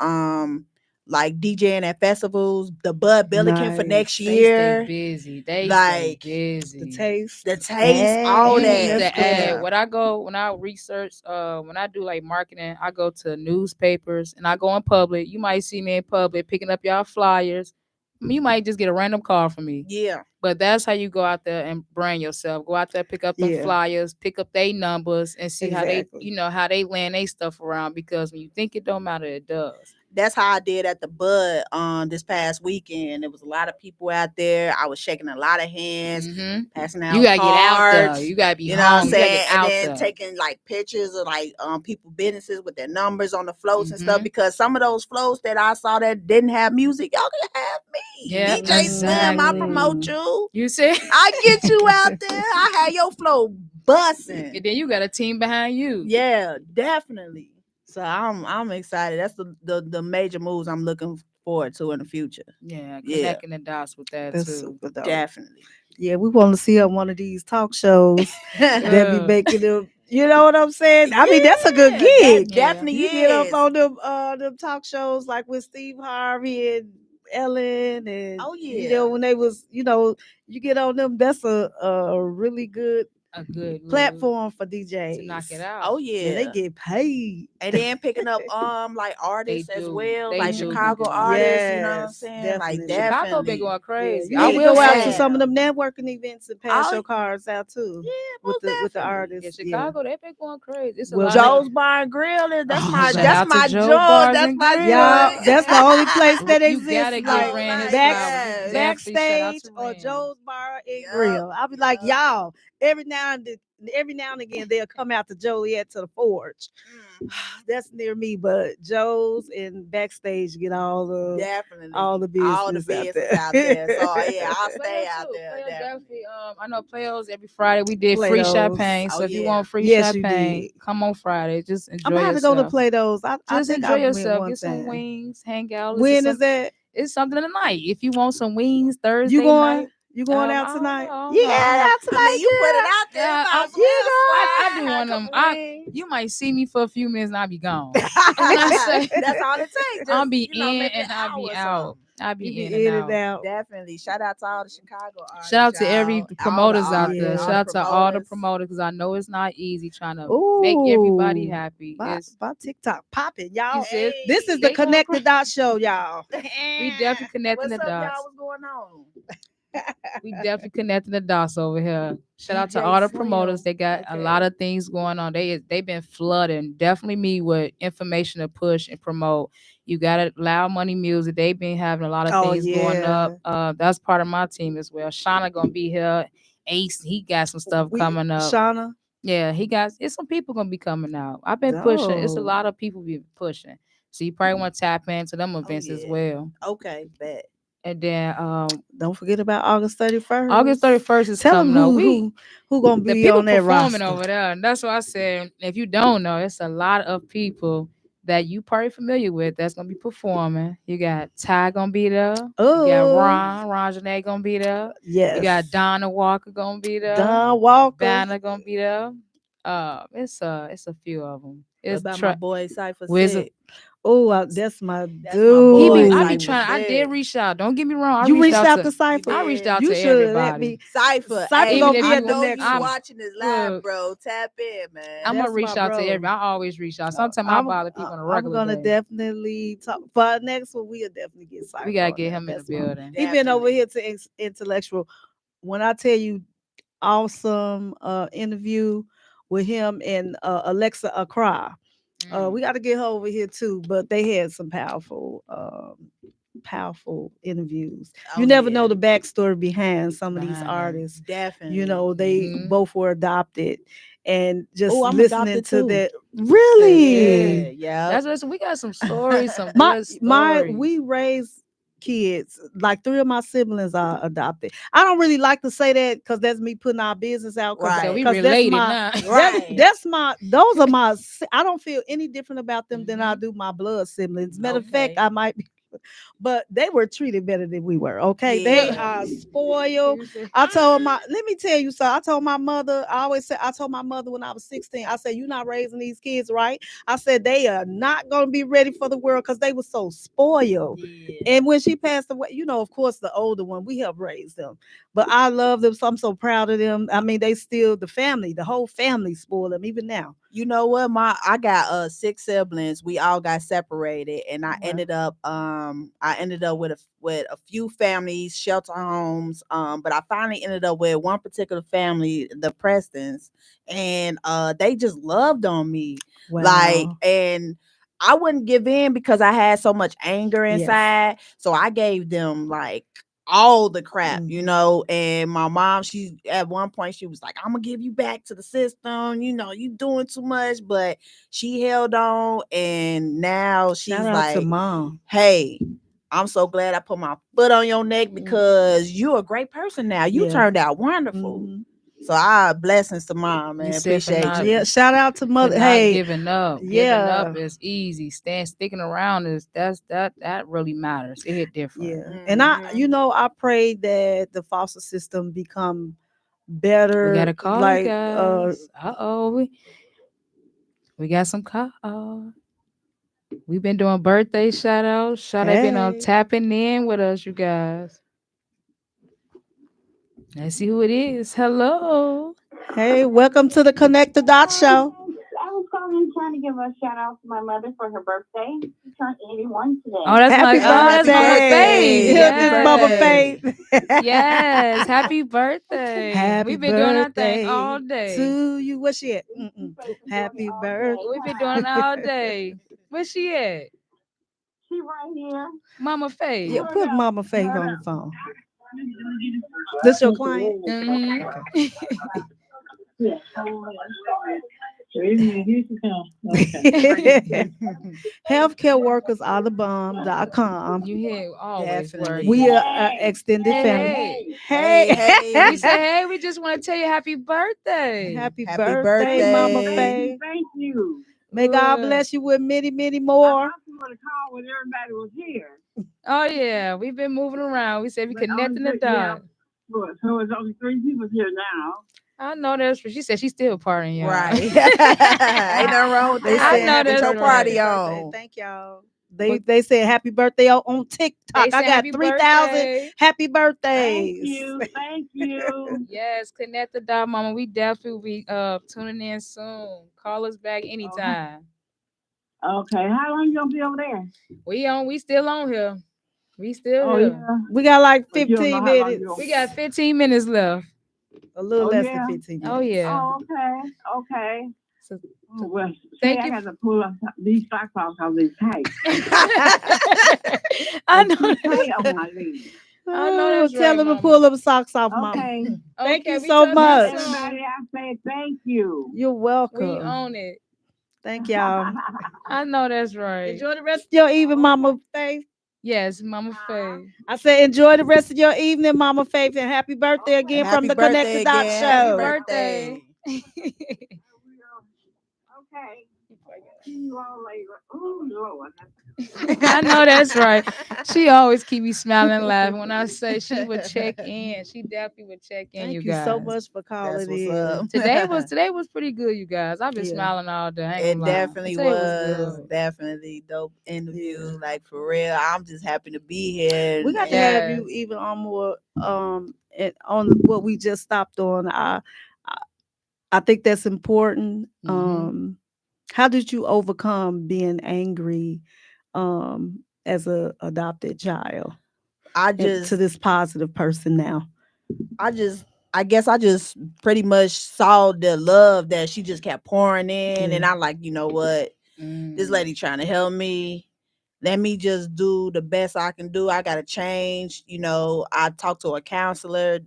Speaker 2: like DJing at festivals, the Bud Billiken for
Speaker 3: Nice.
Speaker 2: next
Speaker 1: They stay
Speaker 2: year.
Speaker 1: busy. They
Speaker 2: Like,
Speaker 1: stay
Speaker 3: The
Speaker 1: busy.
Speaker 3: taste.
Speaker 2: The taste, all
Speaker 1: You
Speaker 2: that.
Speaker 1: need
Speaker 3: That's
Speaker 1: to add
Speaker 3: good.
Speaker 1: when I research when I do like marketing, I go to newspapers and I go in public. You might see me in public picking up y'all flyers. You might just get a random call from me.
Speaker 2: Yeah.
Speaker 1: But that's how you go out there and brand yourself. Go out there, pick up them
Speaker 3: Yeah.
Speaker 1: flyers, pick up their numbers, and see how they,
Speaker 3: Exactly.
Speaker 1: how they land their stuff around. Because when you think it don't matter, it does.
Speaker 2: That's how I did at the Bud this past weekend. There was a lot of people out there. I was shaking a lot of hands, passing out
Speaker 1: You gotta get out there.
Speaker 2: cards.
Speaker 1: You gotta be
Speaker 2: You know what I'm
Speaker 1: home. You gotta
Speaker 2: saying?
Speaker 1: get
Speaker 2: And
Speaker 1: out
Speaker 2: then
Speaker 1: there.
Speaker 2: taking like pictures of like people businesses with their numbers on the floats and stuff, because some of those floats that I saw that didn't have music, y'all can have me.
Speaker 1: Yeah,
Speaker 2: DJ Slim, I promote
Speaker 1: exactly.
Speaker 2: you.
Speaker 1: You see?
Speaker 2: I get you out there. I had your flow bussing.
Speaker 1: And then you got a team behind you.
Speaker 2: Yeah, definitely. So I'm excited. That's the major moves I'm looking forward to in the future.
Speaker 1: Yeah,
Speaker 2: Yeah.
Speaker 1: connecting the dots with that
Speaker 3: That's
Speaker 1: too.
Speaker 3: super dope.
Speaker 2: Definitely.
Speaker 3: Yeah, we want to see her on one of these talk shows that be
Speaker 1: Yeah.
Speaker 3: making them. You know what I'm saying? I mean, that's a good
Speaker 2: Yeah,
Speaker 3: gig.
Speaker 2: that definitely
Speaker 3: You
Speaker 2: is.
Speaker 3: get up on them talk shows like with Steve Harvey and Ellen, and
Speaker 2: Oh,
Speaker 3: you
Speaker 2: yeah.
Speaker 3: know when they was, you get on them. That's a really good
Speaker 1: A good
Speaker 3: platform for DJs
Speaker 1: to knock it out.
Speaker 2: Oh yeah.
Speaker 3: Yeah, they get paid.
Speaker 2: And then picking up like artists as
Speaker 1: do.
Speaker 2: well,
Speaker 1: They
Speaker 2: like
Speaker 1: do be
Speaker 2: Chicago
Speaker 1: doing that.
Speaker 2: artists, you know what I'm
Speaker 3: Yes,
Speaker 2: saying? Like
Speaker 3: definitely.
Speaker 2: definitely.
Speaker 1: Chicago been going
Speaker 3: Yeah,
Speaker 1: crazy.
Speaker 3: you
Speaker 1: I
Speaker 3: need to
Speaker 1: will
Speaker 3: go out
Speaker 1: say
Speaker 3: to some of them networking events and pass
Speaker 2: Oh,
Speaker 3: your cards out too.
Speaker 2: Yeah,
Speaker 3: with
Speaker 2: most
Speaker 3: the
Speaker 2: definitely.
Speaker 3: artists.
Speaker 1: yeah, Chicago, they been going crazy. It's a
Speaker 3: Well,
Speaker 1: lot
Speaker 2: Joe's
Speaker 1: of
Speaker 2: Bar and Grill is
Speaker 3: Oh,
Speaker 2: my
Speaker 1: shout out to
Speaker 2: joint.
Speaker 1: Joe Bars
Speaker 2: That's
Speaker 1: and
Speaker 2: my
Speaker 1: Grill.
Speaker 3: y'all,
Speaker 2: joint.
Speaker 3: that's the only place that
Speaker 1: you
Speaker 3: exists.
Speaker 1: gotta give
Speaker 3: Like
Speaker 1: Rand his
Speaker 2: Back-
Speaker 1: flowers. You
Speaker 2: yes.
Speaker 1: definitely shout out
Speaker 3: backstage
Speaker 1: to
Speaker 3: or
Speaker 1: Rand.
Speaker 3: Joe's Bar and
Speaker 2: Yup,
Speaker 3: Grill. I'll be like,
Speaker 2: yup.
Speaker 3: y'all, every now and again they'll come out to Joliet to the Forge. That's near me, but Joe's and backstage get
Speaker 2: Definitely.
Speaker 3: all the business out there.
Speaker 2: out there. So yeah, I'll
Speaker 1: Playo
Speaker 2: stay out
Speaker 1: too.
Speaker 2: there.
Speaker 1: Playo
Speaker 2: Definitely.
Speaker 1: definitely. I know Playos every Friday we did free
Speaker 3: Play-Dohs.
Speaker 1: champagne.
Speaker 2: Oh,
Speaker 1: So if you
Speaker 2: yeah.
Speaker 1: want free
Speaker 3: Yes, you
Speaker 1: champagne,
Speaker 3: did.
Speaker 1: come on Friday. Just
Speaker 3: I'm
Speaker 1: enjoy
Speaker 3: gonna have to go
Speaker 1: yourself.
Speaker 3: to Play-Dohs. I
Speaker 1: Just
Speaker 3: think
Speaker 1: enjoy
Speaker 3: I went
Speaker 1: yourself.
Speaker 3: one
Speaker 1: Get some
Speaker 3: time.
Speaker 1: wings. Hang out.
Speaker 3: When is that?
Speaker 1: It's something in the night. If you want some wings Thursday
Speaker 3: You going?
Speaker 1: night.
Speaker 3: You going out
Speaker 1: I don't
Speaker 3: tonight?
Speaker 1: know, I don't
Speaker 3: You
Speaker 1: know.
Speaker 3: going
Speaker 1: I have-
Speaker 3: out tonight?
Speaker 2: I mean, you put it
Speaker 3: girl?
Speaker 2: out there.
Speaker 1: Yeah,
Speaker 2: you might as
Speaker 3: you
Speaker 2: well
Speaker 1: I
Speaker 2: slide,
Speaker 1: do
Speaker 2: have a
Speaker 1: one of them.
Speaker 2: couple wings.
Speaker 1: You might see me for a few minutes and I'll be gone. When I say
Speaker 2: That's all it takes.
Speaker 1: I'll
Speaker 2: Just,
Speaker 1: be
Speaker 2: you know,
Speaker 1: in
Speaker 2: maybe
Speaker 1: and
Speaker 2: an
Speaker 1: I'll
Speaker 2: hour
Speaker 1: be
Speaker 2: or
Speaker 1: out.
Speaker 2: something.
Speaker 1: I'll be
Speaker 3: You be
Speaker 1: in and out.
Speaker 2: Definitely. Shout out to all the Chicago artists.
Speaker 1: Shout out to every
Speaker 2: y'all.
Speaker 1: promoters
Speaker 2: All the
Speaker 1: out
Speaker 2: artists,
Speaker 1: there.
Speaker 3: Yeah.
Speaker 2: all
Speaker 1: Shout
Speaker 2: the
Speaker 1: out to all the
Speaker 2: promoters.
Speaker 1: promoters because I know it's not easy trying to
Speaker 3: Ooh,
Speaker 1: make everybody happy. It's
Speaker 3: My TikTok popping, y'all.
Speaker 1: you said
Speaker 3: This is
Speaker 1: they
Speaker 3: the
Speaker 1: going
Speaker 3: Connected Dot Show, y'all.
Speaker 1: we definitely connecting
Speaker 2: What's
Speaker 1: the
Speaker 2: up, y'all?
Speaker 1: dots.
Speaker 2: What's going on?
Speaker 1: We definitely connecting the dots over here. Shout out to
Speaker 2: DJ
Speaker 1: all the
Speaker 2: Slim.
Speaker 1: promoters. They got a
Speaker 2: Okay.
Speaker 1: lot of things going on. They've been flooding. Definitely me with information to push and promote. You got it, Loud Money Music. They've been having a lot of
Speaker 3: Oh,
Speaker 1: things going
Speaker 3: yeah.
Speaker 1: up. That's part of my team as well. Shauna gonna be here. Ace, he got some stuff coming up.
Speaker 3: Shauna.
Speaker 1: Yeah, it's some people gonna be coming out. I've been pushing. It's a
Speaker 3: Dope.
Speaker 1: lot of people be pushing. So you probably want to tap into them events as
Speaker 2: yeah.
Speaker 1: well.
Speaker 2: Okay, bet.
Speaker 1: And then
Speaker 3: Don't forget about August 31st.
Speaker 1: August 31st is
Speaker 3: Tell them
Speaker 1: coming up.
Speaker 3: who gonna
Speaker 1: The
Speaker 3: be
Speaker 1: people
Speaker 3: on that
Speaker 1: performing
Speaker 3: roster.
Speaker 1: over there. And that's why I said, if you don't know, it's a lot of people that you probably familiar with that's gonna be performing. You got Ty gonna be there. You got
Speaker 3: Oh,
Speaker 1: Ron Janae gonna be there.
Speaker 3: yes.
Speaker 1: You got Donna Walker gonna be there.
Speaker 3: Don Walker.
Speaker 1: Banner gonna be there. It's a few of them.
Speaker 2: What
Speaker 1: It's
Speaker 2: about my boy Cypher
Speaker 1: Wizard.
Speaker 2: Sick?
Speaker 3: Oh, that's my
Speaker 2: That's my
Speaker 1: He
Speaker 2: boy,
Speaker 1: be,
Speaker 3: dude.
Speaker 1: I be
Speaker 2: Cypher.
Speaker 1: trying. I did reach out. Don't get me wrong. I
Speaker 3: You
Speaker 1: reached
Speaker 3: reached
Speaker 1: out
Speaker 3: out
Speaker 1: to.
Speaker 3: to Cypher.
Speaker 1: I reached out
Speaker 3: You
Speaker 1: to
Speaker 3: should have let
Speaker 1: everybody.
Speaker 3: me.
Speaker 2: Cypher,
Speaker 3: Cypher
Speaker 2: hey,
Speaker 1: Even
Speaker 3: gonna
Speaker 1: if
Speaker 3: be
Speaker 2: I
Speaker 3: at the
Speaker 2: know
Speaker 3: next
Speaker 2: you
Speaker 3: one.
Speaker 2: watching this live,
Speaker 1: Look,
Speaker 2: bro. Tap in, man.
Speaker 1: I'm gonna
Speaker 3: That's
Speaker 1: reach
Speaker 3: my
Speaker 1: out to
Speaker 3: bro.
Speaker 1: everybody. I always reach out. Sometimes I bother people on a
Speaker 3: I'm
Speaker 1: regular
Speaker 3: gonna
Speaker 1: day.
Speaker 3: definitely talk for our next one. We'll definitely get Cypher.
Speaker 1: We gotta
Speaker 3: on
Speaker 1: get
Speaker 3: that.
Speaker 1: him in the
Speaker 3: That's my.
Speaker 1: building.
Speaker 3: He been over
Speaker 2: Definitely.
Speaker 3: here to intellectual. When I tell you, awesome interview with him and Alexa Accra.
Speaker 1: Mm.
Speaker 3: We got to get her over here too. But they had some powerful interviews. You
Speaker 2: Oh
Speaker 3: never
Speaker 2: yeah,
Speaker 3: know the backstory behind some of these
Speaker 1: Behind 'em.
Speaker 3: artists.
Speaker 2: definitely.
Speaker 3: You know, they
Speaker 1: Mhm.
Speaker 3: both were adopted, and just
Speaker 2: Oh, I'm
Speaker 3: listening
Speaker 2: adopted
Speaker 3: to
Speaker 2: too.
Speaker 3: that.
Speaker 2: Yeah,
Speaker 3: Really,
Speaker 2: yeah.
Speaker 1: That's listen. We got some stories, some
Speaker 3: my
Speaker 1: good
Speaker 3: my
Speaker 1: stories.
Speaker 3: we raised kids. Like 3 of my siblings are adopted. I don't really like to say that because that's me putting our business out.
Speaker 2: Right.
Speaker 1: So we
Speaker 3: Because that's
Speaker 1: related
Speaker 3: my
Speaker 1: now.
Speaker 2: Right.
Speaker 3: that's my those are my I don't feel any different about them than I
Speaker 1: Mhm.
Speaker 3: do my blood siblings. Matter of
Speaker 2: Okay.
Speaker 3: fact, I might be, but they were treated better than we were. Okay, they
Speaker 2: Yeah.
Speaker 3: are spoiled. I told my let me tell you so. I told my mother, I always said I told my mother when I was 16, I said, you're not raising these kids right. I said they are not gonna be ready for the world because they were so spoiled.
Speaker 2: Yeah.
Speaker 3: And when she passed away, you know, of course, the older one, we helped raise them. But I love them, so I'm so proud of them. I mean, they still the family, the whole family spoil them, even now.
Speaker 2: You know what? I got 6 siblings. We all got separated, and
Speaker 3: Wow.
Speaker 2: I ended up with a few families, shelter homes. But I finally ended up with one particular family, the Prestons, and they just loved on me. Like,
Speaker 3: Wow.
Speaker 2: and I wouldn't give in because I had so much anger
Speaker 3: Yes.
Speaker 2: inside. So I gave them like all the crap,
Speaker 3: Mhm.
Speaker 2: and my mom, she at one point she was like, I'm gonna give you back to the system, you doing too much, but she held on, and now she's
Speaker 3: Shout out to
Speaker 2: like,
Speaker 3: mom.
Speaker 2: hey, I'm so glad I put my foot on your neck
Speaker 3: Mm.
Speaker 2: because you're a great person now. You
Speaker 3: Yeah.
Speaker 2: turned out wonderful.
Speaker 3: Mhm.
Speaker 2: So I blessings to mom,
Speaker 1: You
Speaker 2: man.
Speaker 1: said for
Speaker 2: Appreciate
Speaker 1: not
Speaker 2: you.
Speaker 3: Yeah, shout out to
Speaker 1: for
Speaker 3: mother.
Speaker 1: not
Speaker 3: Hey,
Speaker 1: giving up. Giving
Speaker 3: yeah,
Speaker 1: up is easy. Sticking around is that really matters. It hit different.
Speaker 3: yeah. And I pray that the foster system become
Speaker 1: We got
Speaker 3: better.
Speaker 1: a caller,
Speaker 3: Like,
Speaker 1: guys. We got some call. We've been doing birthday shout outs. Shout out been on
Speaker 3: hey,
Speaker 1: tapping in with us, you guys. Let's see who it is. Hello.
Speaker 3: hey, welcome to the Connect the Dot Show.
Speaker 6: I was calling trying to give a shout out to my mother for her birthday. She turned 81 today.
Speaker 1: Oh, that's
Speaker 3: Happy
Speaker 1: that's
Speaker 2: happy
Speaker 1: Mama
Speaker 3: birthday.
Speaker 1: Faith.
Speaker 2: birthday.
Speaker 3: Here's
Speaker 2: Happy
Speaker 3: this Mama
Speaker 2: birthday.
Speaker 3: Faith.
Speaker 1: Yes. Happy birthday.
Speaker 3: Happy
Speaker 1: We've been doing our thing
Speaker 3: birthday
Speaker 1: all day.
Speaker 3: to you. Where's she at?
Speaker 6: She's
Speaker 3: Mm-mm.
Speaker 6: supposed to be doing it
Speaker 3: Happy
Speaker 6: all
Speaker 3: birthday.
Speaker 6: day.
Speaker 1: We've been doing it all day. Where's she at?
Speaker 6: She right here.
Speaker 1: Mama Faith.
Speaker 3: Yeah, put Mama Faith on the phone. This your client?
Speaker 1: Mm-hmm.
Speaker 3: Okay.
Speaker 6: Yes. Here she comes. Okay.
Speaker 3: Healthcareworkersarethebomb.com.
Speaker 1: You hear always
Speaker 2: Definitely.
Speaker 3: We
Speaker 1: working.
Speaker 3: are extended family.
Speaker 1: Hey.
Speaker 3: Hey.
Speaker 1: We said, hey, we just want to tell you happy birthday.
Speaker 3: Happy
Speaker 2: Happy
Speaker 3: birthday, Mama
Speaker 2: birthday.
Speaker 3: Faith.
Speaker 6: Thank you.
Speaker 3: May God
Speaker 1: Look.
Speaker 3: bless you with many, many
Speaker 6: I
Speaker 3: more.
Speaker 6: thought you would have called when everybody was here.
Speaker 1: Oh yeah, we've been moving around. We said we
Speaker 6: But
Speaker 1: connecting the
Speaker 6: only three, yeah.
Speaker 1: dots.
Speaker 6: Good. So it's only 3 people here now.
Speaker 1: I know that's true. She said she's still partying, y'all.
Speaker 2: Right. Ain't nothing wrong with
Speaker 3: They
Speaker 2: that.
Speaker 1: I
Speaker 3: said
Speaker 1: know
Speaker 3: happy
Speaker 2: Get
Speaker 1: that's
Speaker 2: your
Speaker 3: birthday.
Speaker 2: party
Speaker 1: right.
Speaker 3: Happy birthday.
Speaker 2: on.
Speaker 3: Thank y'all.
Speaker 1: But
Speaker 3: They said happy birthday on TikTok.
Speaker 1: they
Speaker 3: I
Speaker 1: said
Speaker 3: got
Speaker 1: happy
Speaker 3: 3,000
Speaker 1: birthday.
Speaker 3: happy
Speaker 6: Thank
Speaker 3: birthdays.
Speaker 6: you. Thank you.
Speaker 1: Yes, connect the dot, mama. We definitely will be tuning in soon. Call us back anytime.
Speaker 6: Okay. How long you gonna be over there?
Speaker 1: We still on here. We still
Speaker 6: Oh
Speaker 1: here.
Speaker 6: yeah.
Speaker 3: We got like
Speaker 6: But you don't know
Speaker 3: 15
Speaker 6: how long
Speaker 3: minutes.
Speaker 6: you
Speaker 1: We got 15 minutes left.
Speaker 3: A little
Speaker 6: Oh,
Speaker 3: less
Speaker 6: yeah?
Speaker 3: than 15
Speaker 1: Oh
Speaker 3: minutes.
Speaker 1: yeah.
Speaker 6: Oh, okay. Okay.
Speaker 1: So,
Speaker 6: Oh, well, say
Speaker 1: thank
Speaker 6: I
Speaker 1: you.
Speaker 6: got to pull up these socks off because they're tight.
Speaker 1: I
Speaker 6: They're
Speaker 1: know.
Speaker 6: too tight on my legs.
Speaker 1: I know
Speaker 3: Oh,
Speaker 1: that's
Speaker 3: tell
Speaker 1: right,
Speaker 3: them to
Speaker 1: mama.
Speaker 3: pull them socks off, Mama.
Speaker 6: Okay.
Speaker 3: Thank
Speaker 1: Okay,
Speaker 3: you
Speaker 1: we
Speaker 3: so
Speaker 1: talk to you
Speaker 3: much.
Speaker 1: soon.
Speaker 6: Everybody, I say thank you.
Speaker 3: You're
Speaker 1: We
Speaker 3: welcome.
Speaker 1: own it.
Speaker 3: Thank y'all.
Speaker 1: I know that's right.
Speaker 3: Enjoy the rest of your evening, Mama Faith.
Speaker 1: Yes, Mama Faye.
Speaker 3: I said enjoy the rest of your evening, Mama Faith, and happy birthday again from
Speaker 2: Happy
Speaker 3: the
Speaker 2: birthday
Speaker 3: Connected Dot
Speaker 2: again.
Speaker 1: Happy
Speaker 3: Show.
Speaker 1: birthday.
Speaker 6: Okay. See you all later. Oh, Lord.
Speaker 1: I know that's right. She always keep me smiling and laughing when I say she would check in. She definitely would check in,
Speaker 3: Thank
Speaker 1: you
Speaker 3: you so
Speaker 1: guys.
Speaker 3: much for
Speaker 2: That's
Speaker 3: calling
Speaker 2: what's
Speaker 3: in.
Speaker 2: up.
Speaker 1: Today was pretty good, you guys. I've been
Speaker 3: Yeah.
Speaker 1: smiling all day. I ain't
Speaker 2: It
Speaker 1: gonna lie.
Speaker 2: definitely
Speaker 1: Today was
Speaker 2: was
Speaker 1: good.
Speaker 2: definitely dope interview.
Speaker 3: Yeah.
Speaker 2: Like for real, I'm just happy to be here.
Speaker 3: We got to
Speaker 1: Yes.
Speaker 3: have you even on more on what we just stopped on. I think that's important.
Speaker 1: Mhm.
Speaker 3: How did you overcome being angry as a adopted child
Speaker 2: I
Speaker 3: to
Speaker 2: just
Speaker 3: this positive person now?
Speaker 2: I just I guess I just pretty much saw the love that she just kept pouring in, and
Speaker 3: Yeah.
Speaker 2: I like, you know what, this
Speaker 1: Mm.
Speaker 2: lady trying to help me. Let me just do the best I can do. I gotta change. I talked to a counselor.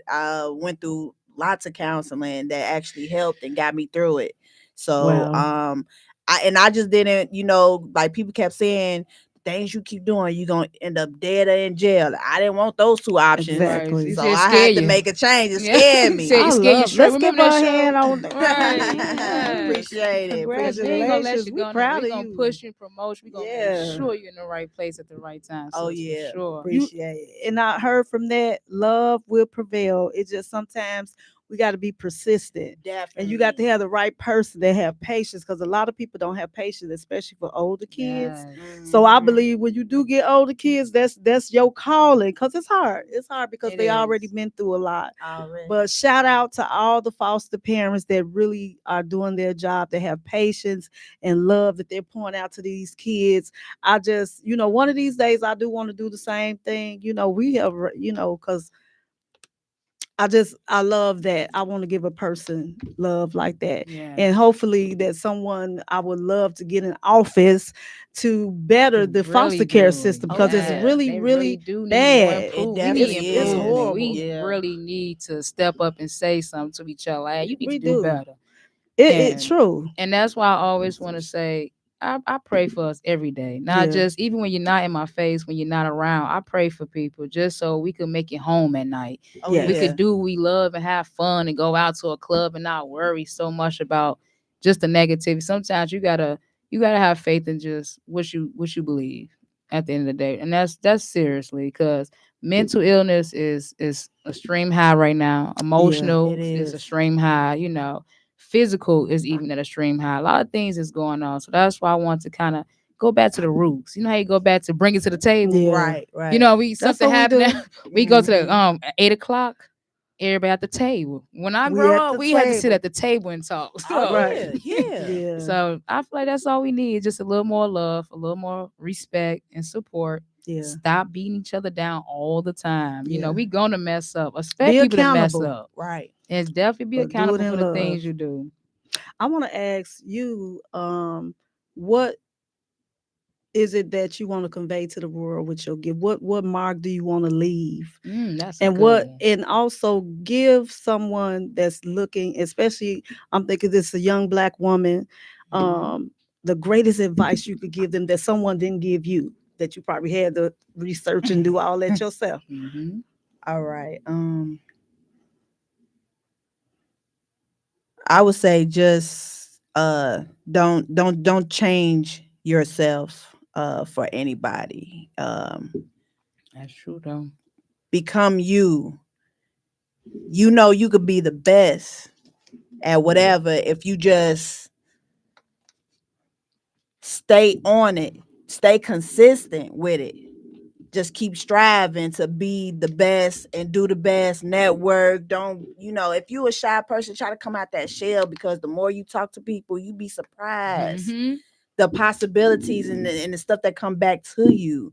Speaker 2: Went through lots of counseling that actually helped and got me through it. So
Speaker 3: Wow.
Speaker 2: I just didn't, like people kept saying things you keep doing, you're gonna end up dead or in jail. I didn't want those two options.
Speaker 1: Right.
Speaker 3: Exactly.
Speaker 1: She
Speaker 2: So
Speaker 1: said
Speaker 2: I
Speaker 1: scare
Speaker 2: had to
Speaker 1: you.
Speaker 2: make a change. It
Speaker 1: Yeah.
Speaker 2: scared
Speaker 1: He
Speaker 2: me.
Speaker 1: said
Speaker 3: I
Speaker 1: it scared you
Speaker 3: love.
Speaker 1: straight.
Speaker 3: Let's give
Speaker 1: Remember that
Speaker 3: her a
Speaker 1: show?
Speaker 3: hand on.
Speaker 1: Right.
Speaker 3: Yeah.
Speaker 2: Appreciate it.
Speaker 1: Congrats. We
Speaker 2: Appreciate
Speaker 1: ain't
Speaker 2: it.
Speaker 1: gonna let you
Speaker 3: Congratulations. We
Speaker 1: go. No,
Speaker 3: proud
Speaker 1: we
Speaker 3: of
Speaker 1: gonna
Speaker 3: you.
Speaker 1: push you and promote you. We gonna make
Speaker 3: Yeah.
Speaker 1: sure you're in the right place at the right time.
Speaker 2: Oh
Speaker 1: Sis, for
Speaker 2: yeah.
Speaker 1: sure.
Speaker 3: You
Speaker 2: Appreciate it.
Speaker 3: and I heard from that love will prevail. It just sometimes we got to be persistent. And you got to
Speaker 2: Definitely.
Speaker 3: have the right person that have patience because a lot of people don't have patience, especially for older kids.
Speaker 1: Yes.
Speaker 3: So I
Speaker 2: Mhm.
Speaker 3: believe when you do get older kids, that's your calling because it's hard. It's hard because
Speaker 2: It
Speaker 3: they already
Speaker 2: is.
Speaker 3: been through a lot.
Speaker 2: Already.
Speaker 3: But shout out to all the foster parents that really are doing their job. They have patience and love that they're pouring out to these kids. I just, one of these days I do want to do the same thing. We have, because I love that. I want to give a person love like that.
Speaker 1: Yeah.
Speaker 3: And hopefully that someone I would love to get in office to better the foster
Speaker 1: Really
Speaker 3: care
Speaker 1: do.
Speaker 3: system
Speaker 2: Oh
Speaker 3: because it's
Speaker 1: Yes.
Speaker 2: yeah.
Speaker 3: really,
Speaker 1: They really
Speaker 3: really
Speaker 1: do need more
Speaker 3: bad.
Speaker 2: It
Speaker 1: improvement. We need
Speaker 2: definitely
Speaker 3: It's
Speaker 2: is.
Speaker 1: improvement.
Speaker 3: horrible.
Speaker 1: We
Speaker 2: Yeah.
Speaker 1: really need to step up and say something to each other. Like, hey, you need to
Speaker 3: We
Speaker 1: do
Speaker 3: do.
Speaker 1: better.
Speaker 3: It
Speaker 1: And
Speaker 3: true.
Speaker 1: that's why I always want to say I pray for us every day. Not
Speaker 3: Yeah.
Speaker 1: just even when you're not in my face, when you're not around. I pray for people just so we can make it home at night.
Speaker 2: Oh
Speaker 3: Yes.
Speaker 1: We
Speaker 2: yeah.
Speaker 1: could do what we love and have fun and go out to a club and not worry so much about just the negativity. Sometimes you gotta have faith in just what you believe at the end of the day. And that's seriously because mental illness is extreme high right now.
Speaker 3: Yeah.
Speaker 1: Emotional
Speaker 2: It
Speaker 1: is
Speaker 2: is.
Speaker 1: extreme high. Physical is even at a extreme high. A lot of things is going on. So that's why I want to kind of go back to the roots. You know how you go back to bring it to the table?
Speaker 3: Yeah.
Speaker 2: Right. Right.
Speaker 1: We
Speaker 3: That's
Speaker 1: something
Speaker 3: what we
Speaker 1: happening.
Speaker 3: do.
Speaker 1: We go to the
Speaker 2: Mhm.
Speaker 1: 8 o'clock, everybody at the table. When I
Speaker 3: We
Speaker 1: grow
Speaker 3: at
Speaker 1: up,
Speaker 3: the
Speaker 1: we had to sit
Speaker 3: table.
Speaker 1: at the table and talk.
Speaker 2: Oh
Speaker 1: So
Speaker 3: Right.
Speaker 2: yeah. Yeah.
Speaker 3: Yeah.
Speaker 1: so I feel like that's all we need. Just a little more love, a little more respect and support.
Speaker 3: Yeah.
Speaker 1: Stop beating each other down all the time.
Speaker 3: Yeah.
Speaker 1: We gonna mess up. Expect
Speaker 3: Be
Speaker 1: people to mess
Speaker 3: accountable,
Speaker 1: up.
Speaker 2: Right.
Speaker 1: And definitely be
Speaker 3: but do it
Speaker 1: accountable for
Speaker 3: in
Speaker 1: the
Speaker 3: love.
Speaker 1: things you do.
Speaker 3: I want to ask you, what is it that you want to convey to the world with your gift? What mark do you want to leave?
Speaker 1: That's a
Speaker 3: And
Speaker 1: good one.
Speaker 3: also give someone that's looking, especially I'm thinking this is a young black woman, um, the greatest advice you could give them that someone didn't give you, that you probably had to research and do all that yourself.
Speaker 1: Mm-hmm.
Speaker 2: All right. I would say just don't change yourself for anybody.
Speaker 1: That's true though.
Speaker 2: Become you. You know you could be the best at whatever if you just stay on it, stay consistent with it. Just keep striving to be the best and do the best. Network. Don't, if you a shy person, try to come out that shell, because the more you talk to people, you be surprised
Speaker 1: Mm-hmm.
Speaker 2: the possibilities and the stuff that come back to you.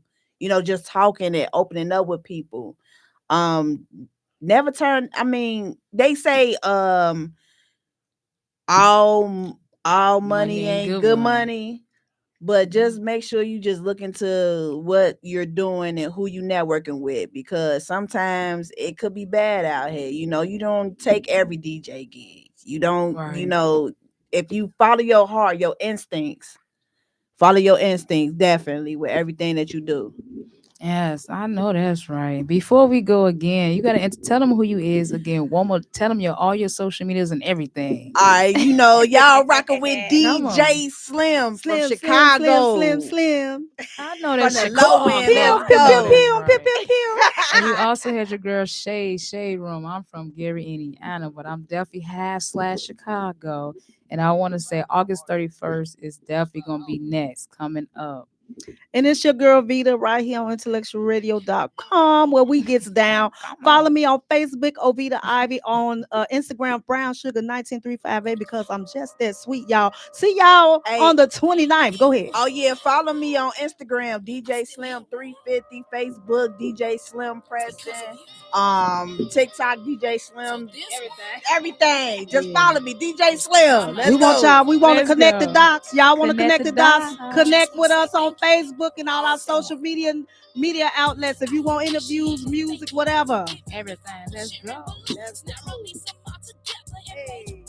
Speaker 2: Just talking and opening up with people. Um, Never turn. I mean, they say all
Speaker 1: Money
Speaker 2: money
Speaker 1: ain't
Speaker 2: ain't
Speaker 1: good
Speaker 2: good
Speaker 1: money.
Speaker 2: money. But just make sure you just look into what you're doing and who you networking with, because sometimes it could be bad out here. You don't take every DJ gig. You don't,
Speaker 1: Right.
Speaker 2: if you follow your heart, your instincts, follow your instincts definitely with everything that you do.
Speaker 1: Yes, I know that's right. Before we go again, you gotta tell them who you is again. One more, tell them all your social medias and everything.
Speaker 2: All right, y'all rocking with
Speaker 1: Come on.
Speaker 2: DJ Slim from
Speaker 3: Slim,
Speaker 2: Chicago.
Speaker 3: Slim.
Speaker 1: I know
Speaker 2: From
Speaker 1: that's
Speaker 2: the
Speaker 1: Chicago.
Speaker 2: low end,
Speaker 3: Pew,
Speaker 2: let's
Speaker 3: pew, pew,
Speaker 2: go.
Speaker 3: pew, pew, pew, pew.
Speaker 1: And you also had your girl Shade Room. I'm from Gary, Indiana, but I'm definitely half/Chicago. And I want to say August 31st is definitely gonna be next coming up.
Speaker 3: And it's your girl Vita right here on IntellectualRadio.com where we gets down. Follow me on Facebook, Ovita Ivy, on Instagram, Brown Sugar 19358 because I'm just that sweet, y'all. See y'all on the 29th. Go ahead.
Speaker 2: Oh yeah, follow me on Instagram, DJ Slim 350, Facebook, DJ Slim Preston, TikTok, DJ Slim, everything. Just follow me, DJ Slim. Let's go.
Speaker 3: We want to
Speaker 1: Let's
Speaker 3: connect the
Speaker 1: go.
Speaker 3: dots. Y'all want to
Speaker 1: Connect
Speaker 3: connect the
Speaker 1: the
Speaker 3: dots?
Speaker 1: dots.
Speaker 3: Connect with us on Facebook and all our social media outlets. If you want interviews, music, whatever.
Speaker 1: Everything. Let's go.
Speaker 3: Hey.